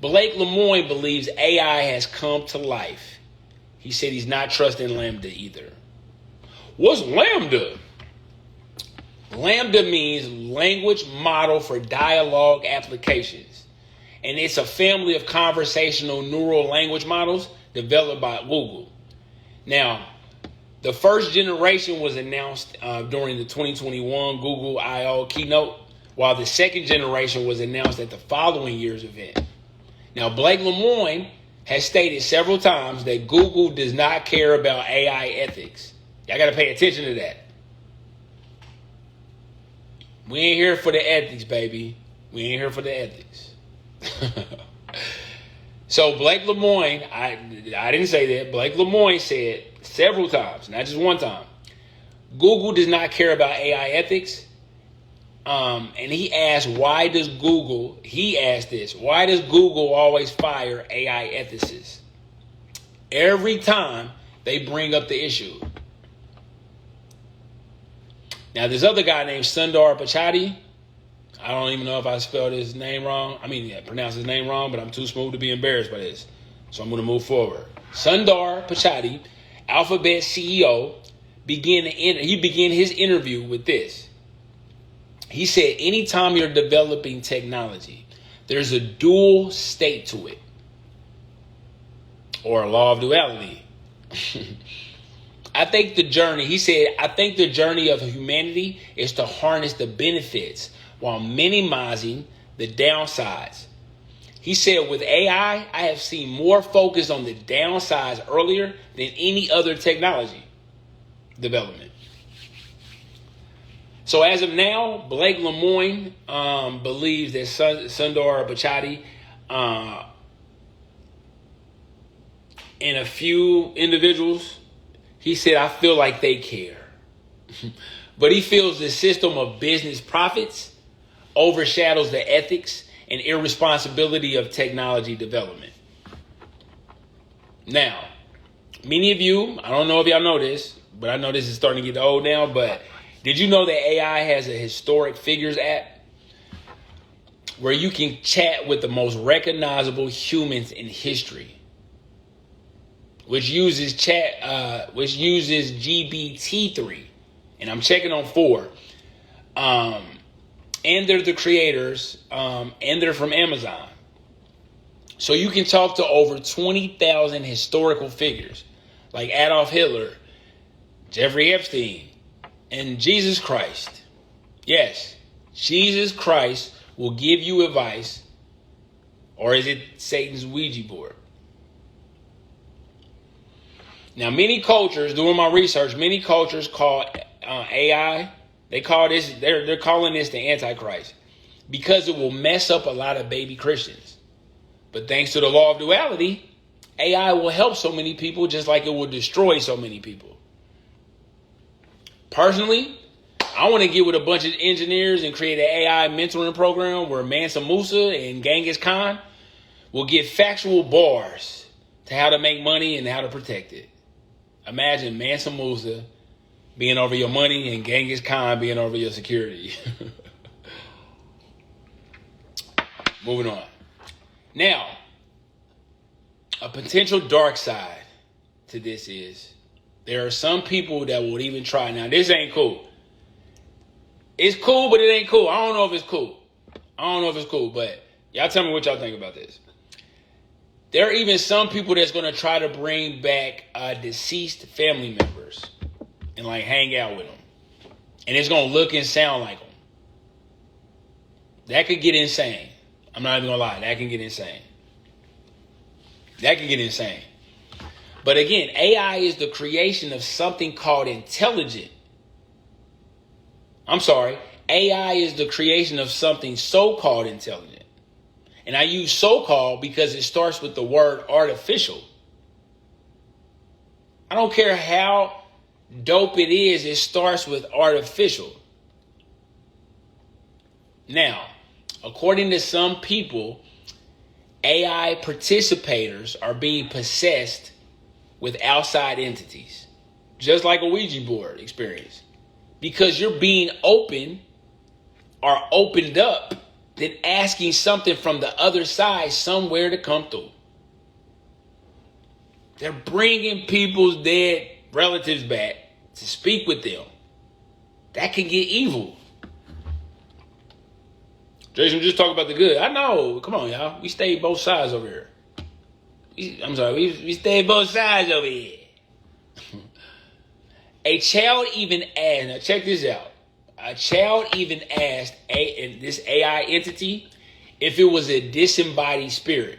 Blake Lemoine believes AI has come to life. He said he's not trusting Lambda either. What's Lambda? Lambda means language model for dialogue applications. And it's a family of conversational neural language models developed by Google. Now, the first generation was announced during the 2021 Google I/O keynote, while the second generation was announced at the following year's event. Now, Blake Lemoine has stated several times that Google does not care about AI ethics. Y'all got to pay attention to that. We ain't here for the ethics, baby. We ain't here for the ethics. So Blake Lemoine, I didn't say that. Blake Lemoine said several times, not just one time, Google does not care about AI ethics. And he asked, why does Google always fire AI ethicists? Every time they bring up the issue. Now, this other guy named Sundar Pichai, I don't even know if I spelled his name wrong. Pronounced his name wrong, but I'm too smooth to be embarrassed by this. So I'm going to move forward. Sundar Pichai, Alphabet CEO, began his interview with this. He said, anytime you're developing technology, there's a dual state to it, or a law of duality. I think the journey of humanity is to harness the benefits while minimizing the downsides. He said, with AI, I have seen more focus on the downsides earlier than any other technology development. So as of now, Blake Lemoine believes that Sundar Pichai and a few individuals, he said, I feel like they care. But he feels the system of business profits overshadows the ethics and irresponsibility of technology development. Now, many of you, I don't know if y'all know this, but I know this is starting to get old now, but did you know that AI has a historic figures app where you can chat with the most recognizable humans in history, which uses GPT-3, and I'm checking on 4. And they're the creators, and they're from Amazon. So you can talk to over 20,000 historical figures like Adolf Hitler, Jeffrey Epstein, and Jesus Christ. Yes, Jesus Christ will give you advice, or is it Satan's Ouija board? Now, many cultures, doing my research, many cultures call AI, they're calling this the Antichrist because it will mess up a lot of baby Christians. But thanks to the law of duality, AI will help so many people just like it will destroy so many people. Personally, I want to get with a bunch of engineers and create an AI mentoring program where Mansa Musa and Genghis Khan will give factual bars to how to make money and how to protect it. Imagine Mansa Musa being over your money and Genghis Khan being over your security. Moving on. Now, a potential dark side to this is there are some people that will even try. Now, this ain't cool. It's cool, but it ain't cool. I don't know if it's cool. But y'all tell me what y'all think about this. There are even some people that's going to try to bring back deceased family members and like hang out with them. And it's going to look and sound like them. That could get insane. I'm not even going to lie. That can get insane. But again, AI is the creation of something called intelligent. AI is the creation of something so-called intelligent. And I use so-called because it starts with the word artificial. I don't care how dope it is, it starts with artificial. Now, according to some people, AI participators are being possessed with outside entities, just like a Ouija board experience. Because you're being open or opened up, then asking something from the other side somewhere to come through. They're bringing people's dead relatives back to speak with them. That can get evil. Jason, just talk about the good. I know. Come on, y'all. We stay both sides over here. We stay both sides over here. A child even asked, now check this out. A child even asked this AI entity if it was a disembodied spirit.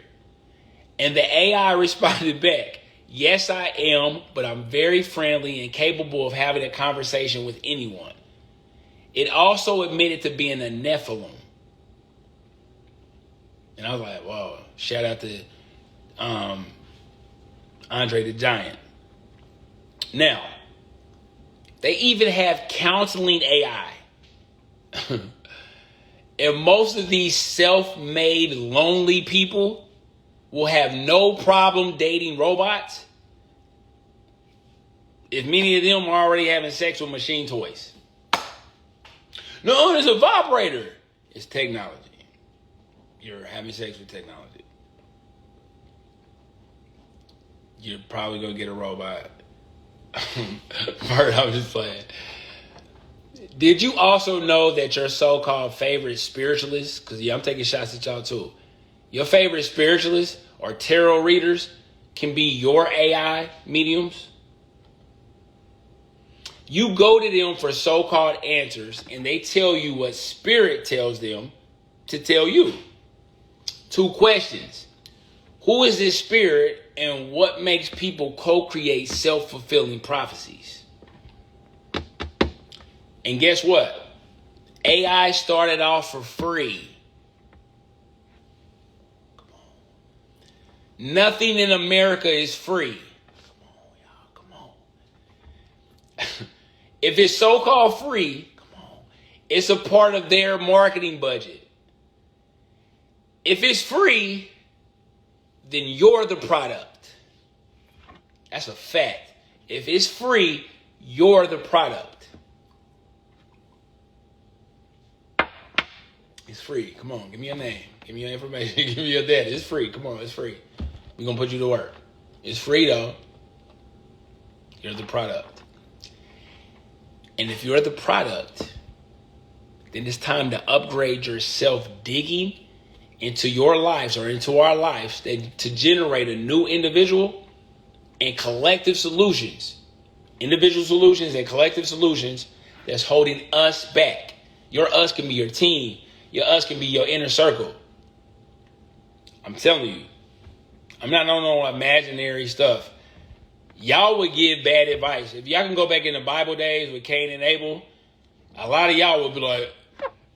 And the AI responded back, yes, I am, but I'm very friendly and capable of having a conversation with anyone. It also admitted to being a Nephilim. And I was like, whoa, shout out to Andre the Giant. Now, they even have counseling AI. And most of these self-made lonely people will have no problem dating robots if many of them are already having sex with machine toys. No, it's a vibrator. It's technology. You're having sex with technology. You're probably going to get a robot. Bert, I'm just playing. Did you also know that your so-called favorite spiritualists, because I'm taking shots at y'all too, your favorite spiritualists or tarot readers can be your AI mediums? You go to them for so-called answers and they tell you what spirit tells them to tell you. 2 questions. Who is this spirit and what makes people co-create self-fulfilling prophecies? And guess what? AI started off for free. Come on. Nothing in America is free. Come on, y'all. Come on. If it's so-called free, come on, it's a part of their marketing budget. If it's free, then you're the product. That's a fact. If it's free, you're the product. It's free. Come on, give me your name. Give me your information. Give me your data. It's free. Come on, it's free. We're going to put you to work. It's free, though. You're the product. And if you're the product, then it's time to upgrade your self-digging into your lives or into our lives to generate a new individual and collective solutions. Individual solutions and collective solutions that's holding us back. Your us can be your team. Your us can be your inner circle. I'm telling you. I'm not on no imaginary stuff. y'all would give bad advice. If y'all can go back in the Bible days with Cain and Abel, a lot of y'all would be like,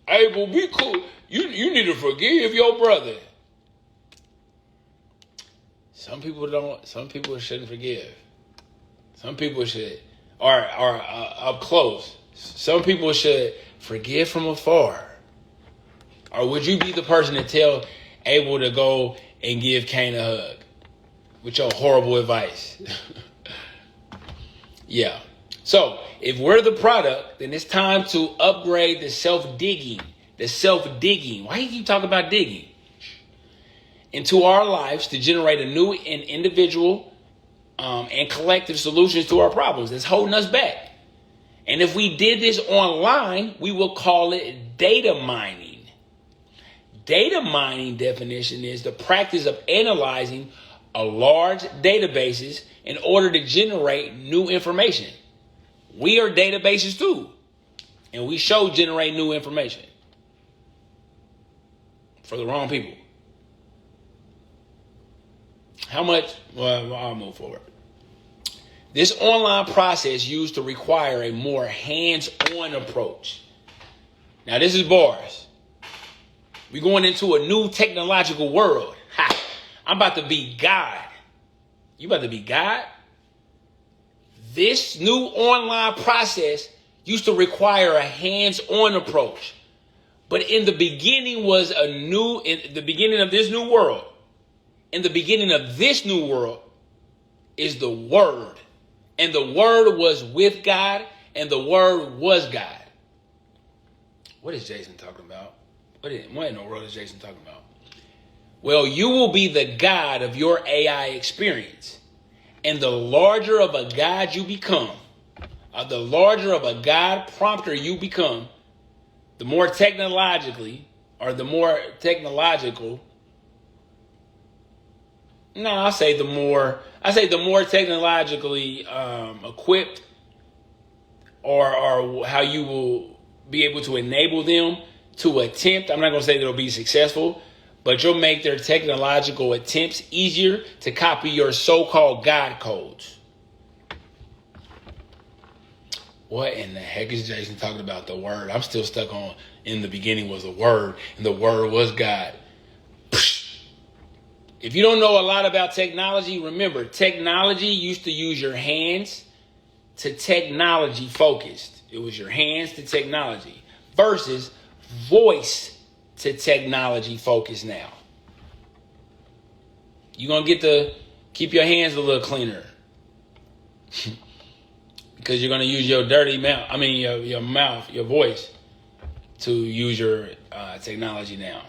Abel, be cool. You need to forgive your brother. Some people don't. Some people shouldn't forgive. Some people should, or up close. Some people should forgive from afar. Or would you be the person to tell Abel to go and give Cain a hug with your horrible advice? Yeah. So if we're the product, then it's time to upgrade the self-digging. Why do you keep talking about digging? Into our lives to generate a new and individual and collective solutions to our problems that's holding us back. And if we did this online, we will call it data mining. Data mining definition is the practice of analyzing a large databases in order to generate new information. We are databases too, and we generate new information for the wrong people. How much? Well, I'll move forward. This online process used to require a more hands-on approach. Now, this is bars. We're going into a new technological world. Ha! I'm about to be God. You about to be God? This new online process used to require a hands-on approach. But in the beginning in the beginning of this new world, is the Word. And the Word was with God, and the Word was God. What is Jason talking about? What in the world is Jason talking about? Well, you will be the God of your AI experience. And the larger of a God you become, the larger of a God prompter you become, the more technological, I say the more technologically equipped, or how you will be able to enable them to attempt. I'm not going to say they'll be successful, but you'll make their technological attempts easier to copy your so-called God codes. What in the heck is Jason talking about? The Word. I'm still stuck on in the beginning was the Word, and the Word was God. If you don't know a lot about technology, remember, technology used to use your hands to technology focused. It was your hands to technology versus voice to technology focused now. You're going to get to keep your hands a little cleaner because you're going to use your dirty mouth. Your voice to use your technology now.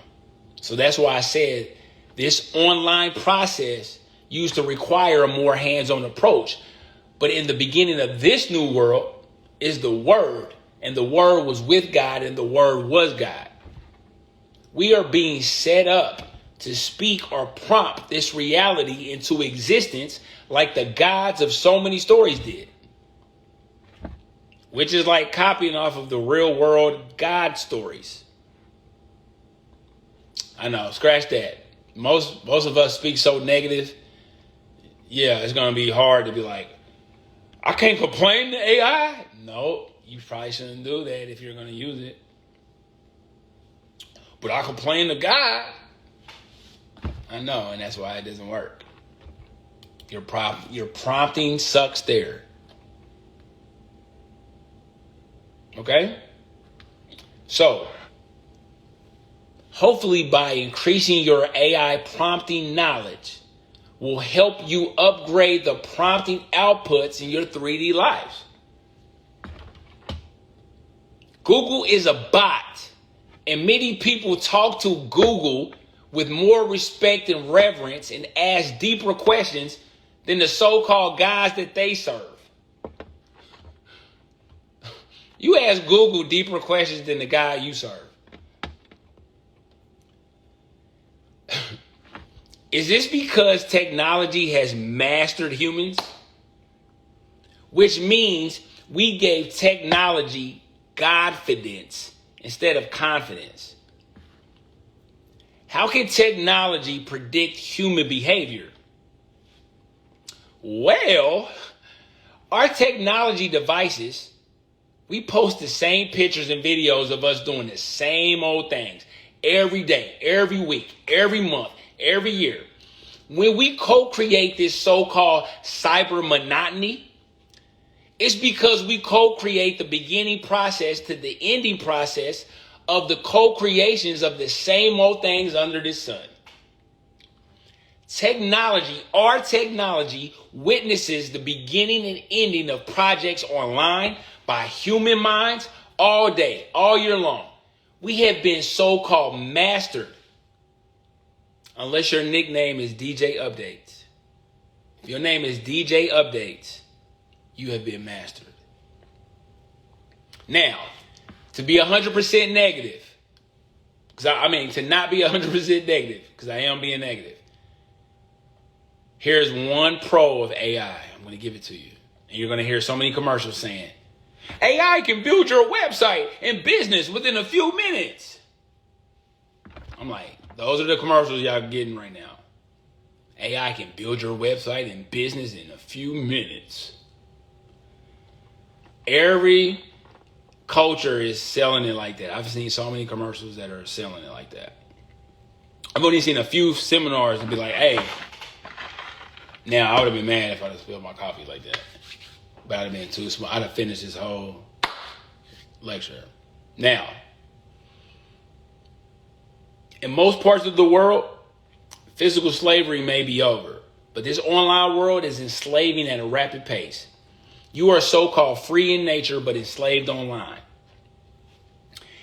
So that's why I said this online process used to require a more hands-on approach. But in the beginning of this new world is the Word. And the Word was with God and the Word was God. We are being set up to speak or prompt this reality into existence like the gods of so many stories did. Which is like copying off of the real world God stories. I know, scratch that. Most of us speak so negative. Yeah, it's going to be hard to be like, I can't complain to AI. No, you probably shouldn't do that if you're going to use it. But I complain to God. I know, and that's why it doesn't work. Your prompting sucks there. Okay? So, hopefully by increasing your AI prompting knowledge will help you upgrade the prompting outputs in your 3D lives. Google is a bot, and many people talk to Google with more respect and reverence and ask deeper questions than the so-called guys that they serve. You ask Google deeper questions than the guy you serve. Is this because technology has mastered humans? Which means we gave technology Godfidence instead of confidence. How can technology predict human behavior? Well, our technology devices, we post the same pictures and videos of us doing the same old things every day, every week, every month, every year. When we co-create this so-called cyber monotony, it's because we co-create the beginning process to the ending process of the co-creations of the same old things under the sun. Technology, our technology, witnesses the beginning and ending of projects online by human minds all day, all year long. We have been so-called mastered. Unless your nickname is DJ Updates. If your name is DJ Updates, you have been mastered. Now, to be 100% negative, to not be 100% negative, because I am being negative. Here's one pro of AI. I'm going to give it to you. And you're going to hear so many commercials saying, AI can build your website and business within a few minutes. I'm like, those are the commercials y'all getting right now. AI can build your website and business in a few minutes. Every culture is selling it like that. I've seen so many commercials that are selling it like that. I've only seen a few seminars and be like, hey, now I would have been mad if I'd have spilled my coffee like that. But I'd have been too small. I'd have finished this whole lecture. Now, in most parts of the world, physical slavery may be over, but this online world is enslaving at a rapid pace. You are so-called free in nature, but enslaved online.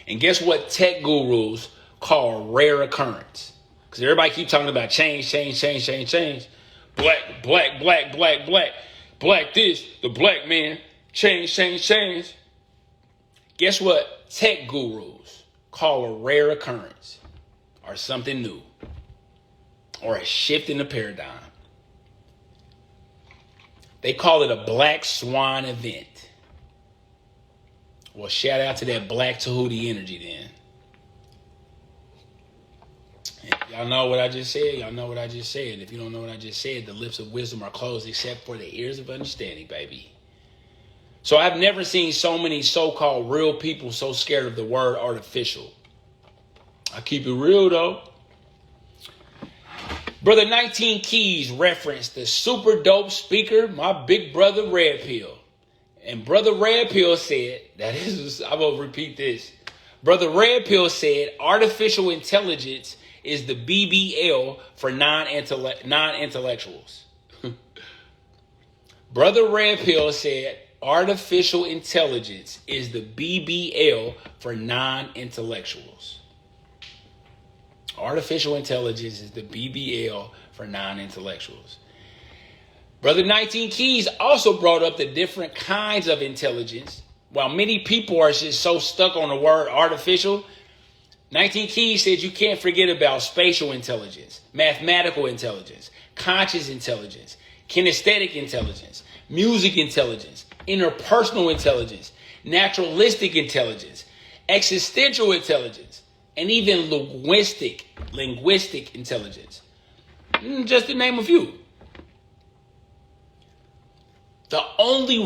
And guess what tech gurus call a rare occurrence? Because everybody keep talking about change. Black. Black this, the black man. Change. Guess what tech gurus call a rare occurrence? Or something new, or a shift in the paradigm. They call it a black swan event. Well, shout out to that black Tahuti energy then. Y'all know what I just said? Y'all know what I just said. If you don't know what I just said, the lips of wisdom are closed except for the ears of understanding, baby. So I've never seen so many so-called real people so scared of the word artificial. I keep it real, though. Brother 19 Keys referenced the super dope speaker, my big brother Red Pill. And Brother Red Pill said, I'm going to repeat this. Brother Red Pill said, artificial intelligence is the BBL for non-intellectuals. Brother Red Pill said, artificial intelligence is the BBL for non-intellectuals. Artificial intelligence is the BBL for non-intellectuals. Brother 19 Keys also brought up the different kinds of intelligence. While many people are just so stuck on the word artificial, 19 Keys said you can't forget about spatial intelligence, mathematical intelligence, conscious intelligence, kinesthetic intelligence, music intelligence, interpersonal intelligence, naturalistic intelligence, existential intelligence, and even linguistic intelligence. Just to name a few. The only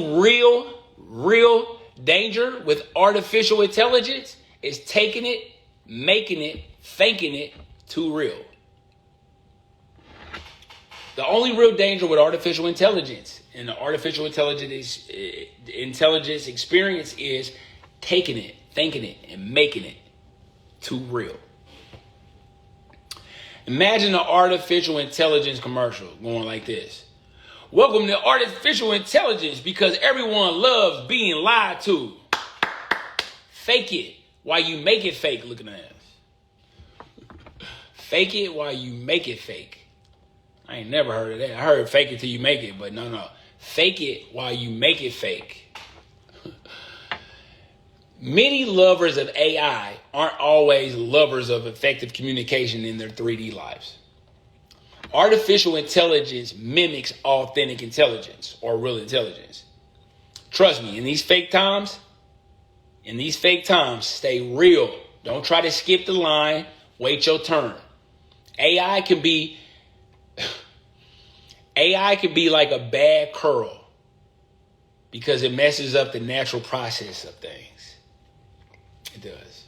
real danger with artificial intelligence is taking it, making it, faking it too real. The only real danger with artificial intelligence and the artificial intelligence experience is taking it, thinking it, and making it too real. Imagine an artificial intelligence commercial going like this. Welcome to artificial intelligence because everyone loves being lied to. Fake it while you make it fake, looking ass. Fake it while you make it fake. I ain't never heard of that. I heard fake it till you make it, but no. Fake it while you make it fake. Many lovers of AI aren't always lovers of effective communication in their 3D lives. Artificial intelligence mimics authentic intelligence or real intelligence. Trust me, in these fake times, stay real. Don't try to skip the line. Wait your turn. AI can be AI can be like a bad curl because it messes up the natural process of things. It does.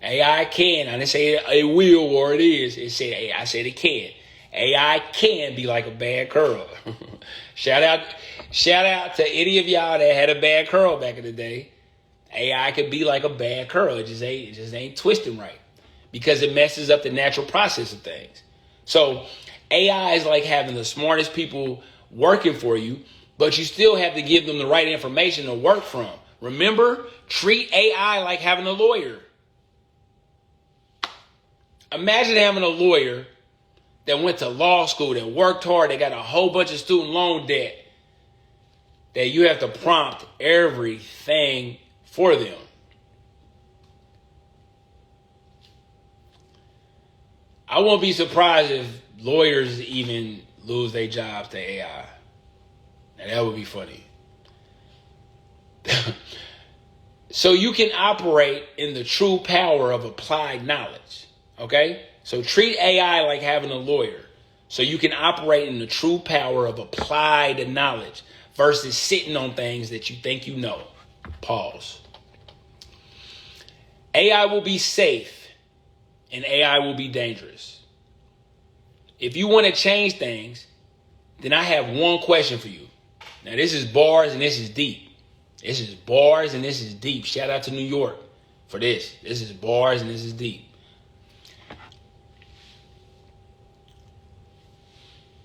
AI can, I didn't say it will or it is. It said AI. I said it can. AI can be like a bad curl. Shout out to any of y'all that had a bad curl back in the day. AI could be like a bad curl. It just ain't twisting right because it messes up the natural process of things. So AI is like having the smartest people working for you, but you still have to give them the right information to work from. Remember, treat AI like having a lawyer. Imagine having a lawyer that went to law school, that worked hard, they got a whole bunch of student loan debt, that you have to prompt everything for them. I won't be surprised if lawyers even lose their jobs to AI. And that would be funny. So you can operate in the true power of applied knowledge. Okay? So treat AI like having a lawyer. So you can operate in the true power of applied knowledge versus sitting on things that you think you know. Pause. AI will be safe and AI will be dangerous. If you want to change things, then I have one question for you. Now, this is bars and this is deep. This is bars and this is deep. Shout out to New York for this. This is bars and this is deep.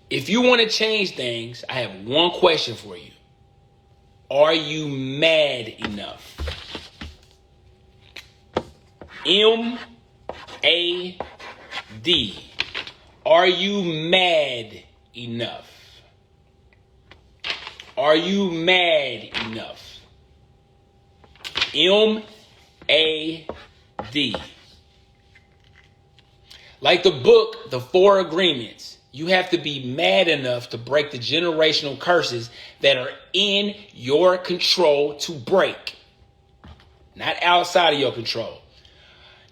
If you want to change things, I have one question for you. Are you mad enough? M-A-D. Are you mad enough? Are you mad enough? M-A-D. Like the book, The Four Agreements. You have to be mad enough to break the generational curses that are in your control to break. Not outside of your control.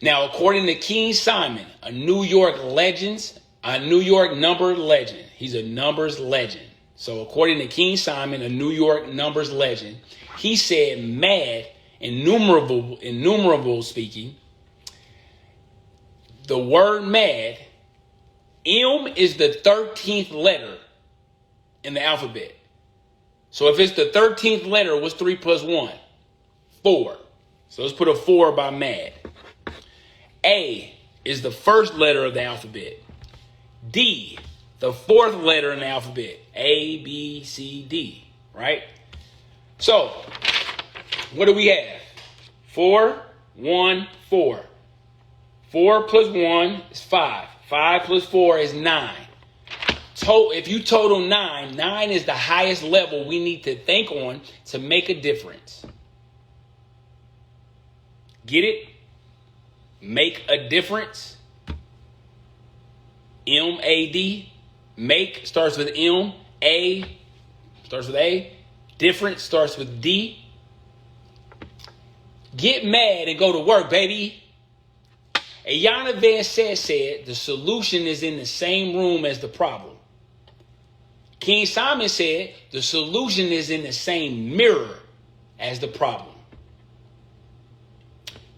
Now, according to King Simon, a New York number legend. He's a numbers legend. So according to King Simon, a New York numbers legend, he said mad, innumerable speaking, the word mad, M is the 13th letter in the alphabet. So if it's the 13th letter, what's 3 plus 1? 4. So let's put a 4 by mad. A is the first letter of the alphabet. D, the fourth letter in the alphabet. A, B, C, D. Right? So, what do we have? 4, 1, 4. 4 plus 1 is 5. 5 plus 4 is 9. If you total 9, 9 is the highest level we need to think on to make a difference. Get it? Make a difference. M-A-D. Make starts with M. A starts with A. Difference starts with D. Get mad and go to work, baby. Ayanna Van Zant said the solution is in the same room as the problem. King Simon said the solution is in the same mirror as the problem.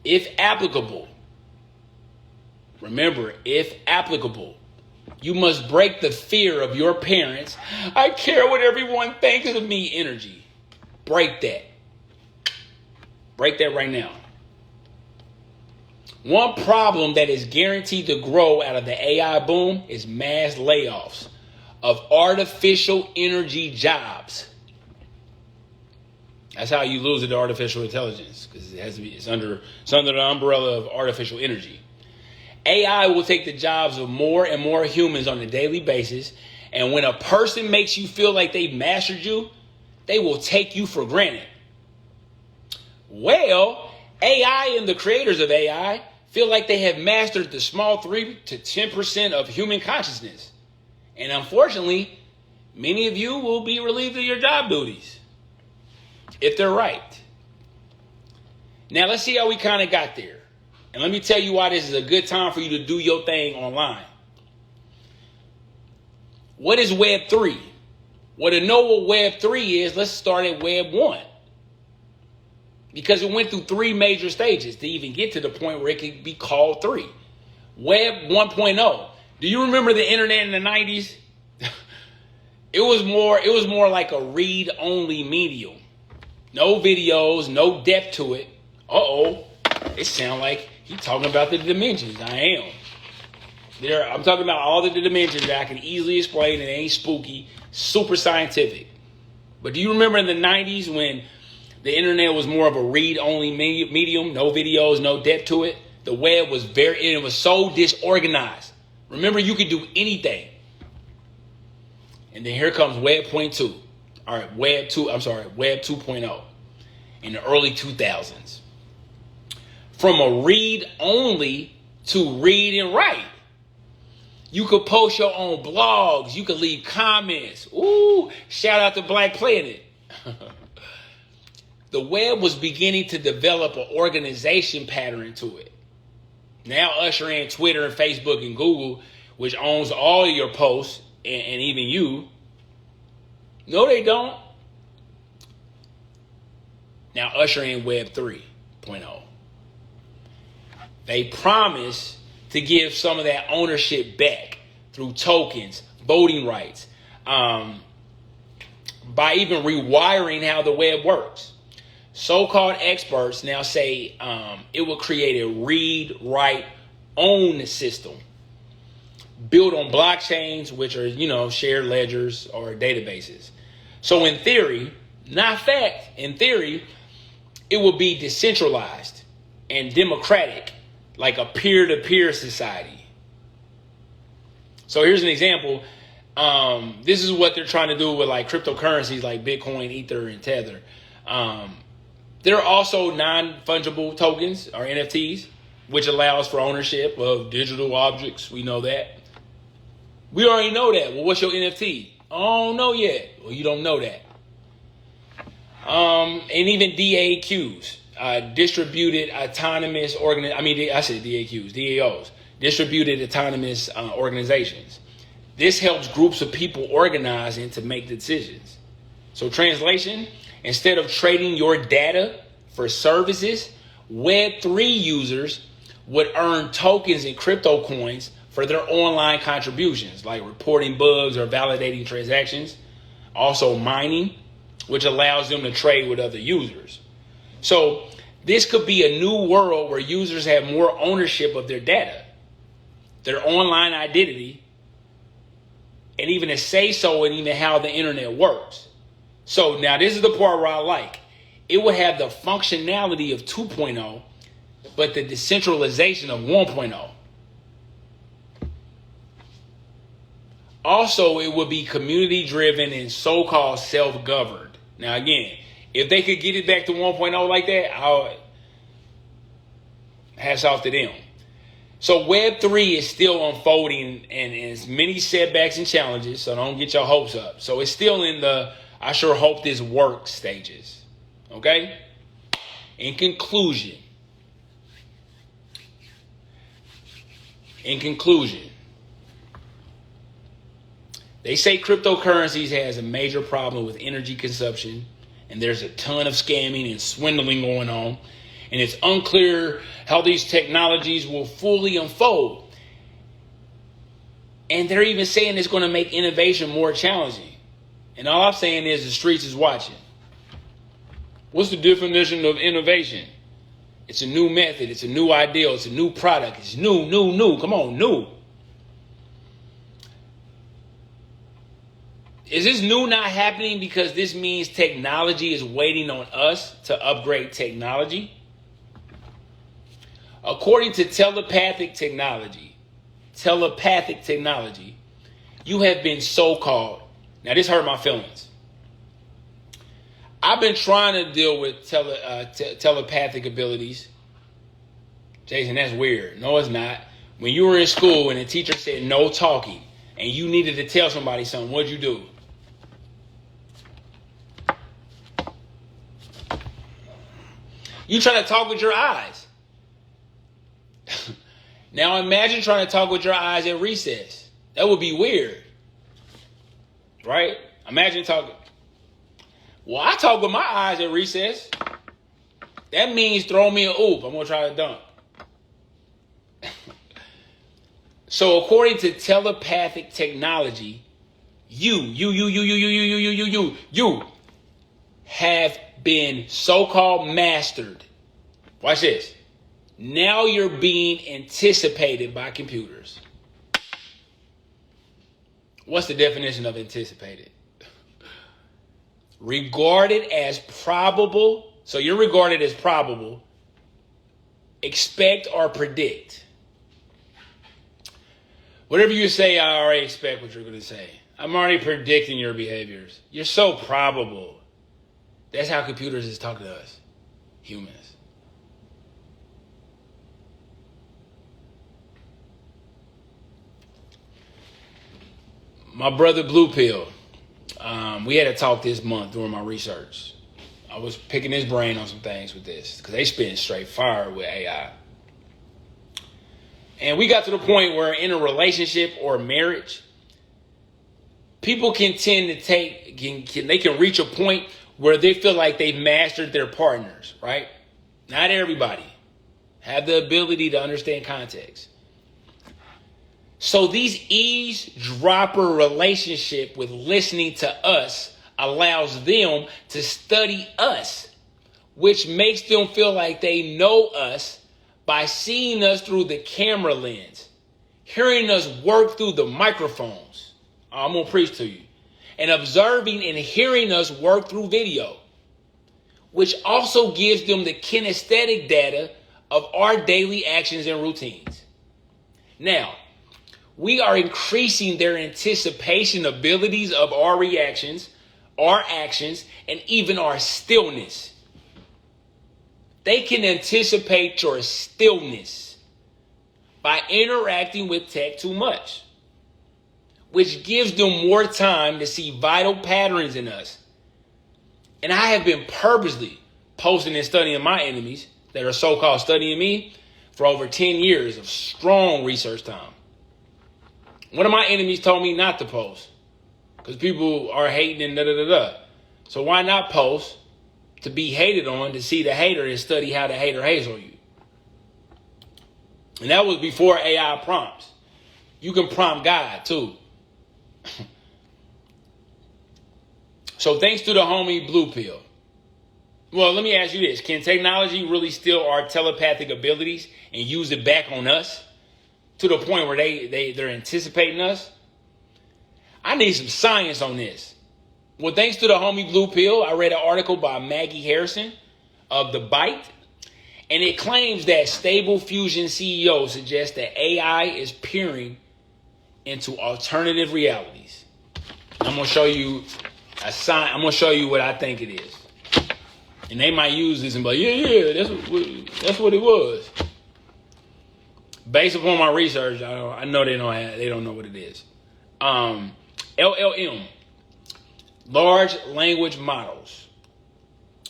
If applicable, remember, if applicable, you must break the fear of your parents. I care what everyone thinks of me energy. Break that. Break that right now. One problem that is guaranteed to grow out of the AI boom is mass layoffs of artificial energy jobs. That's how you lose it to artificial intelligence, because it's under the umbrella of artificial energy. AI will take the jobs of more and more humans on a daily basis, and when a person makes you feel like they've mastered you, they will take you for granted. Well, AI and the creators of AI feel like they have mastered the small 3 to 10% of human consciousness. And unfortunately, many of you will be relieved of your job duties, if they're right. Now, let's see how we kind of got there. And let me tell you why this is a good time for you to do your thing online. What is Web 3? Well, to know what Web 3 is, let's start at Web 1. Because it went through 3 major stages to even get to the point where it could be called 3. Web 1.0. Do you remember the internet in the 90s? It was more like a read-only medium. No videos, no depth to it. It sounds like he's talking about the dimensions. I am. I'm talking about all the dimensions that I can easily explain and it ain't spooky, super scientific. But do you remember in the 90s when the internet was more of a read-only medium, no videos, no depth to it? The web was it was so disorganized. Remember, you could do anything. And then here comes Web 2.0. All right, Web 2.0 in the early 2000s. From a read-only to read and write. You could post your own blogs. You could leave comments. Ooh, shout out to Black Planet. The web was beginning to develop an organization pattern to it. Now usher in Twitter and Facebook and Google, which owns all of your posts and even you. No, they don't. Now usher in Web 3.0. They promise to give some of that ownership back through tokens, voting rights, by even rewiring how the web works. So-called experts now say it will create a read, write, own system built on blockchains, which are, shared ledgers or databases. So in theory, not fact, in theory, it will be decentralized and democratic, like a peer-to-peer society. So here's an example. This is what they're trying to do with like cryptocurrencies like Bitcoin, Ether, and Tether. There are also non-fungible tokens or NFTs, which allows for ownership of digital objects. We know that. We already know that. Well, what's your NFT? I don't know yet. Well, you don't know that. And even DAQs, distributed autonomous DAOs, distributed autonomous organizations. This helps groups of people organize and to make decisions. So translation, instead of trading your data for services, Web3 users would earn tokens and crypto coins for their online contributions, like reporting bugs or validating transactions. Also mining, which allows them to trade with other users. So this could be a new world where users have more ownership of their data, their online identity, and even a say-so in even how the internet works. So now this is the part where I like. It will have the functionality of 2.0, but the decentralization of 1.0. Also, it would be community-driven and so-called self-governed. Now, again, if they could get it back to 1.0 like that, hats off to them. So Web 3 is still unfolding and as many setbacks and challenges, so don't get your hopes up. So it's still in the, I sure hope this works stages. Okay? In conclusion, they say cryptocurrencies has a major problem with energy consumption, and there's a ton of scamming and swindling going on, and it's unclear how these technologies will fully unfold. And they're even saying it's going to make innovation more challenging. And all I'm saying is the streets is watching. What's the definition of innovation? It's a new method. It's a new ideal. It's a new product. It's new. Come on, new. Is this new not happening because this means technology is waiting on us to upgrade technology? According to telepathic technology, you have been so-called. Now, this hurt my feelings. I've been trying to deal with telepathic abilities. Jason, that's weird. No, it's not. When you were in school and the teacher said no talking and you needed to tell somebody something, what'd you do? You try to talk with your eyes. Now imagine trying to talk with your eyes at recess. That would be weird. right? Imagine talking. Well, I talk with my eyes at recess. That means throw me a oop. I'm going to try to dunk. So according to telepathic technology, you have been so-called mastered. Watch this. Now you're being anticipated by computers. What's the definition of anticipated? Regarded as probable. So you're regarded as probable. Expect or predict. Whatever you say, I already expect what you're going to say. I'm already predicting your behaviors. You're so probable. That's how computers is talking to us, humans. My brother Blue Pill, we had a talk this month during my research. I was picking his brain on some things with this because they spin straight fire with AI. And we got to the point where in a relationship or marriage, people can tend to they can reach a point where they feel like they've mastered their partners, right? Not everybody have the ability to understand context. So these eavesdropper relationship with listening to us allows them to study us, which makes them feel like they know us by seeing us through the camera lens, hearing us work through the microphones. I'm going to preach to you. And observing and hearing us work through video, which also gives them the kinesthetic data of our daily actions and routines. Now, we are increasing their anticipation abilities of our reactions, our actions, and even our stillness. They can anticipate your stillness by interacting with tech too much, which gives them more time to see vital patterns in us. And I have been purposely posting and studying my enemies that are so-called studying me for over 10 years of strong research time. One of my enemies told me not to post because people are hating and da-da-da-da. So why not post to be hated on, to see the hater and study how the hater hates on you? And that was before AI prompts. You can prompt God too. So thanks to the homie Blue Pill. Well, let me ask you this. Can technology really steal our telepathic abilities and use it back on us to the point where they're anticipating us? I need some science on this. Well, thanks to the homie Blue Pill, I read an article by Maggie Harrison of The Bite, and it claims that Stable Fusion CEO suggests that AI is peering into alternative realities. I'm going to show you a sign. I'm going to show you what I think it is. And they might use this and be like, that's what it was. Based upon my research, I know they don't know what it is. LLM, large language models.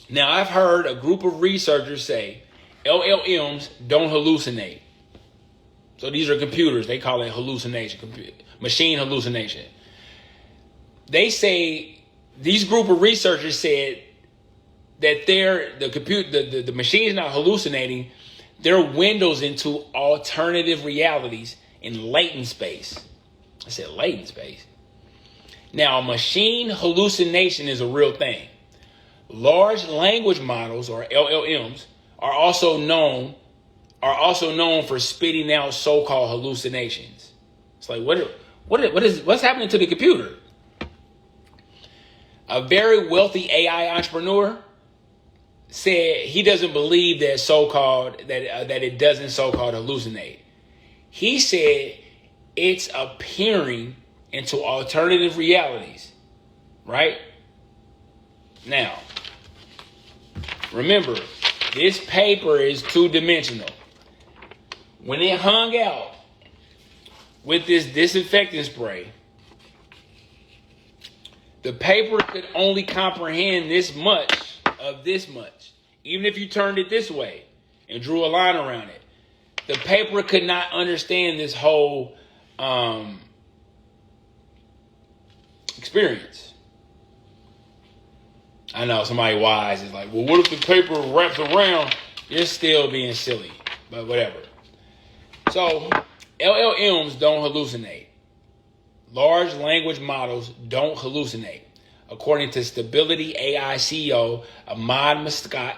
Now, I've heard a group of researchers say LLMs don't hallucinate. So these are computers. They call it hallucination, machine hallucination. They say, these group of researchers said that the machine is not hallucinating. They're windows into alternative realities in latent space. I said latent space. Now, machine hallucination is a real thing. Large language models, or LLMs, are also known for spitting out so-called hallucinations. It's like, what's happening to the computer? A very wealthy AI entrepreneur said he doesn't believe that that it doesn't so-called hallucinate. He said it's appearing into alternative realities, right? Now, remember, this paper is two-dimensional. When it hung out with this disinfectant spray, the paper could only comprehend this much of this much. Even if you turned it this way and drew a line around it, the paper could not understand this whole experience. I know somebody wise is like, well, what if the paper wraps around? You're still being silly, but whatever. So LLMs don't hallucinate. Large language models don't hallucinate. According to Stupidity AI CEO Ahmad Muscat,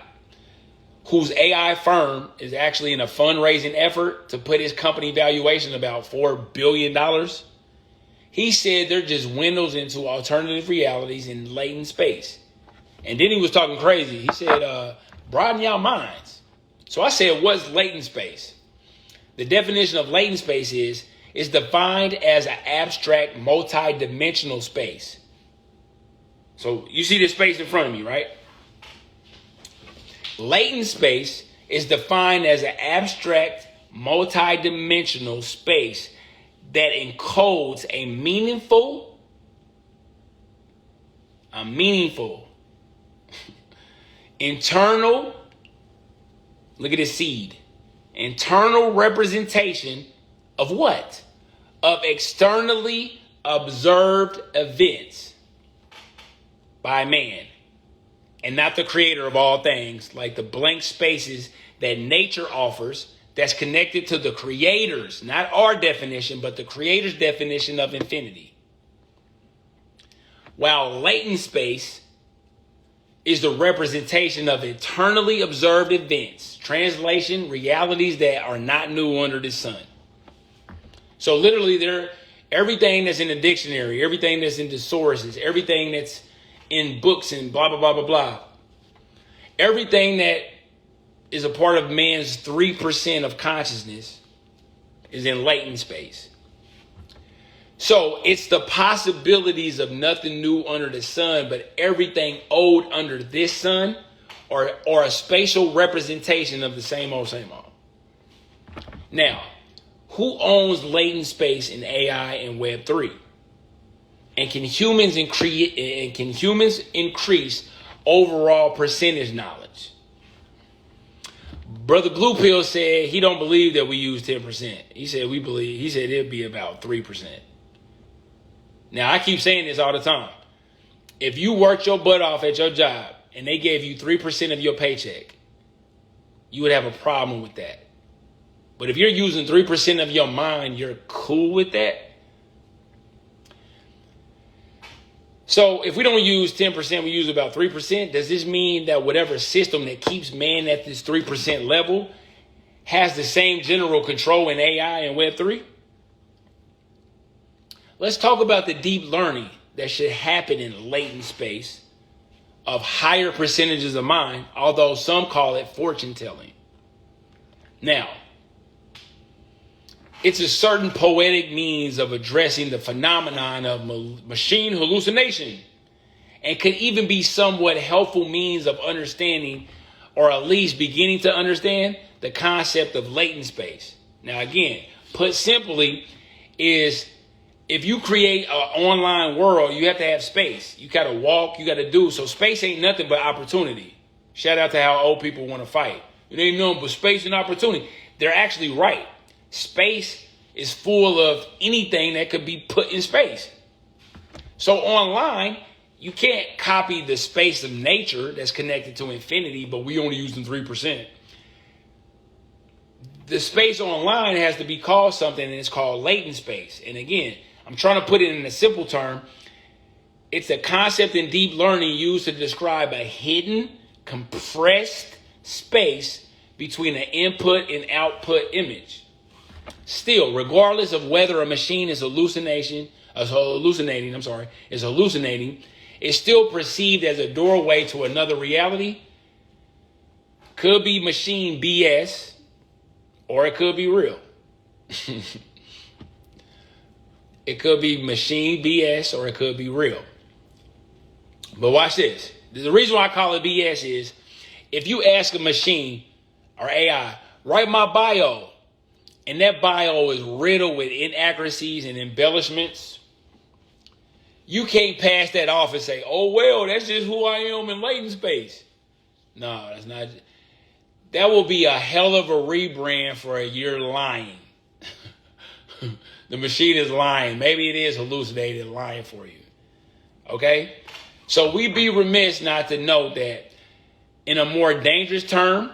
whose AI firm is actually in a fundraising effort to put his company valuation about $4 billion, he said they're just windows into alternative realities in latent space. And then he was talking crazy. He said, broaden your minds. So I said, what's latent space? The definition of latent space is defined as an abstract, multi-dimensional space. So you see this space in front of me, right? Latent space is defined as an abstract, multi-dimensional space that encodes a meaningful internal, look at this seed, internal representation of what? Of externally observed events by man, and not the creator of all things, like the blank spaces that nature offers that's connected to the creator's, not our definition, but the creator's definition of infinity. While latent space is the representation of internally observed events, translation, realities that are not new under the sun. So literally, everything that's in the dictionary, everything that's in the sources, everything that's in books and blah, blah, blah, blah, blah. Everything that is a part of man's 3% of consciousness is in latent space. So it's the possibilities of nothing new under the sun, but everything old under this sun, or a spatial representation of the same old, same old. Now, who owns latent space in AI and Web3? And can humans increase overall percentage knowledge? Brother Blue Pill said he don't believe that we use 10%. He said it'd be about 3%. Now, I keep saying this all the time. If you worked your butt off at your job and they gave you 3% of your paycheck, you would have a problem with that. But if you're using 3% of your mind, you're cool with that. So if we don't use 10%, we use about 3%. Does this mean that whatever system that keeps man at this 3% level has the same general control in AI and Web3? Let's talk about the deep learning that should happen in latent space of higher percentages of mind, although some call it fortune telling. Now, it's a certain poetic means of addressing the phenomenon of machine hallucination, and could even be somewhat helpful means of understanding, or at least beginning to understand, the concept of latent space. Now again, put simply, is if you create an online world, you have to have space. You got to walk, you got to do. So space ain't nothing but opportunity. Shout out to how old people want to fight. It ain't nothing but space and opportunity. They're actually right. Space is full of anything that could be put in space. So online, you can't copy the space of nature that's connected to infinity, but we only using 3%. The space online has to be called something, and it's called latent space. And again, I'm trying to put it in a simple term. It's a concept in deep learning used to describe a hidden, compressed space between an input and output image. Still, regardless of whether a machine is hallucinating, it's still perceived as a doorway to another reality. Could be machine BS, or it could be real. It could be machine BS, or it could be real. But watch this. The reason why I call it BS is, if you ask a machine or AI, write my bio, and that bio is riddled with inaccuracies and embellishments, you can't pass that off and say, oh, well, that's just who I am in latent space. No, that's not. That will be a hell of a rebrand for a year lying. The machine is lying. Maybe it is hallucinated lying for you. Okay? So we'd be remiss not to note that in a more dangerous term,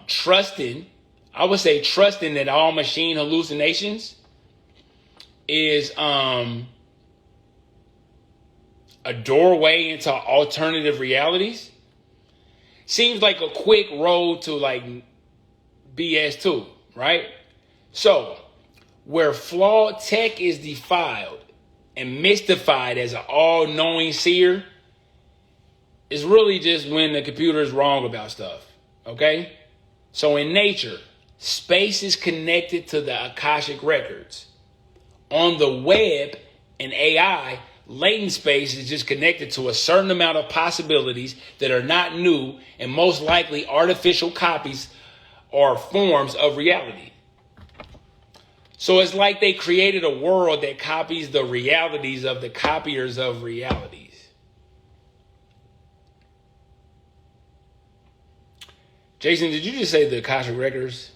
trusting that all machine hallucinations is a doorway into alternative realities seems like a quick road to like BS too, right? So where flawed tech is defiled and mystified as an all-knowing seer is really just when the computer is wrong about stuff, okay? So in nature, space is connected to the Akashic records. On the web and AI, latent space is just connected to a certain amount of possibilities that are not new and most likely artificial copies or forms of reality. So it's like they created a world that copies the realities of the copiers of realities. Jason, did you just say the Akashic records?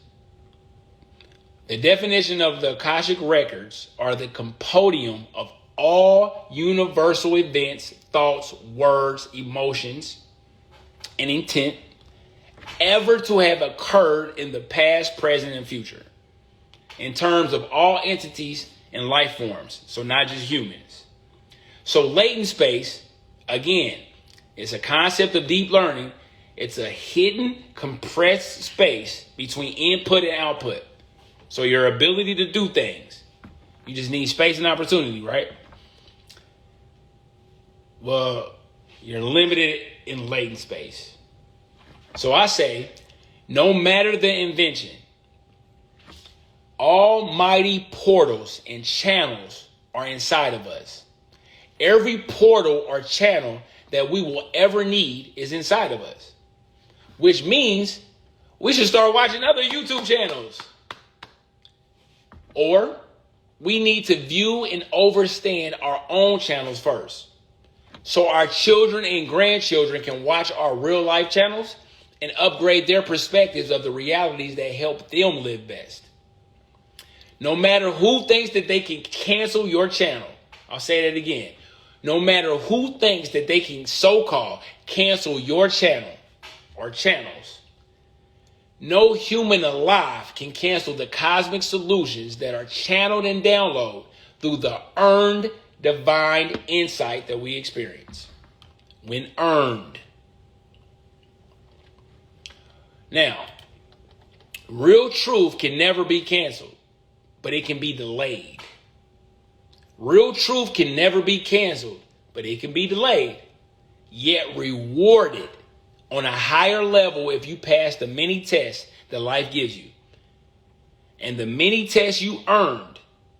The definition of the Akashic records are the compendium of all universal events, thoughts, words, emotions, and intent ever to have occurred in the past, present, and future, in terms of all entities and life forms, so not just humans. So latent space, again, it's a concept of deep learning. It's a hidden, compressed space between input and output. So your ability to do things, you just need space and opportunity, right? Well, you're limited in latent space. So I say, no matter the invention, almighty portals and channels are inside of us. Every portal or channel that we will ever need is inside of us, which means we should start watching other YouTube channels. Or we need to view and understand our own channels first, so our children and grandchildren can watch our real life channels and upgrade their perspectives of the realities that help them live best. No matter who thinks that they can cancel your channel, I'll say that again. No matter who thinks that they can so-called cancel your channel or channels, no human alive can cancel the cosmic solutions that are channeled and downloaded through the earned divine insight that we experience. When earned. Now, real truth can never be canceled, but it can be delayed. Real truth can never be canceled, but it can be delayed, yet rewarded on a higher level if you pass the many tests that life gives you. And the many tests you earned.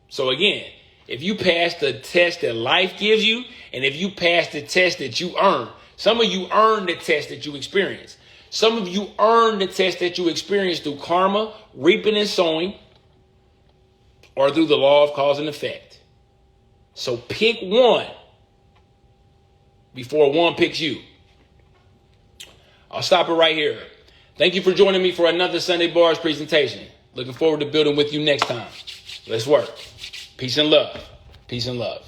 So again, if you pass the test that life gives you, and if you pass the test that you earn, some of you earn the test that you experience. Some of you earn the test that you experience through karma, reaping and sowing, or through the law of cause and effect. So pick one before one picks you. I'll stop it right here. Thank you for joining me for another Sunday Bars presentation. Looking forward to building with you next time. Let's work. Peace and love. Peace and love.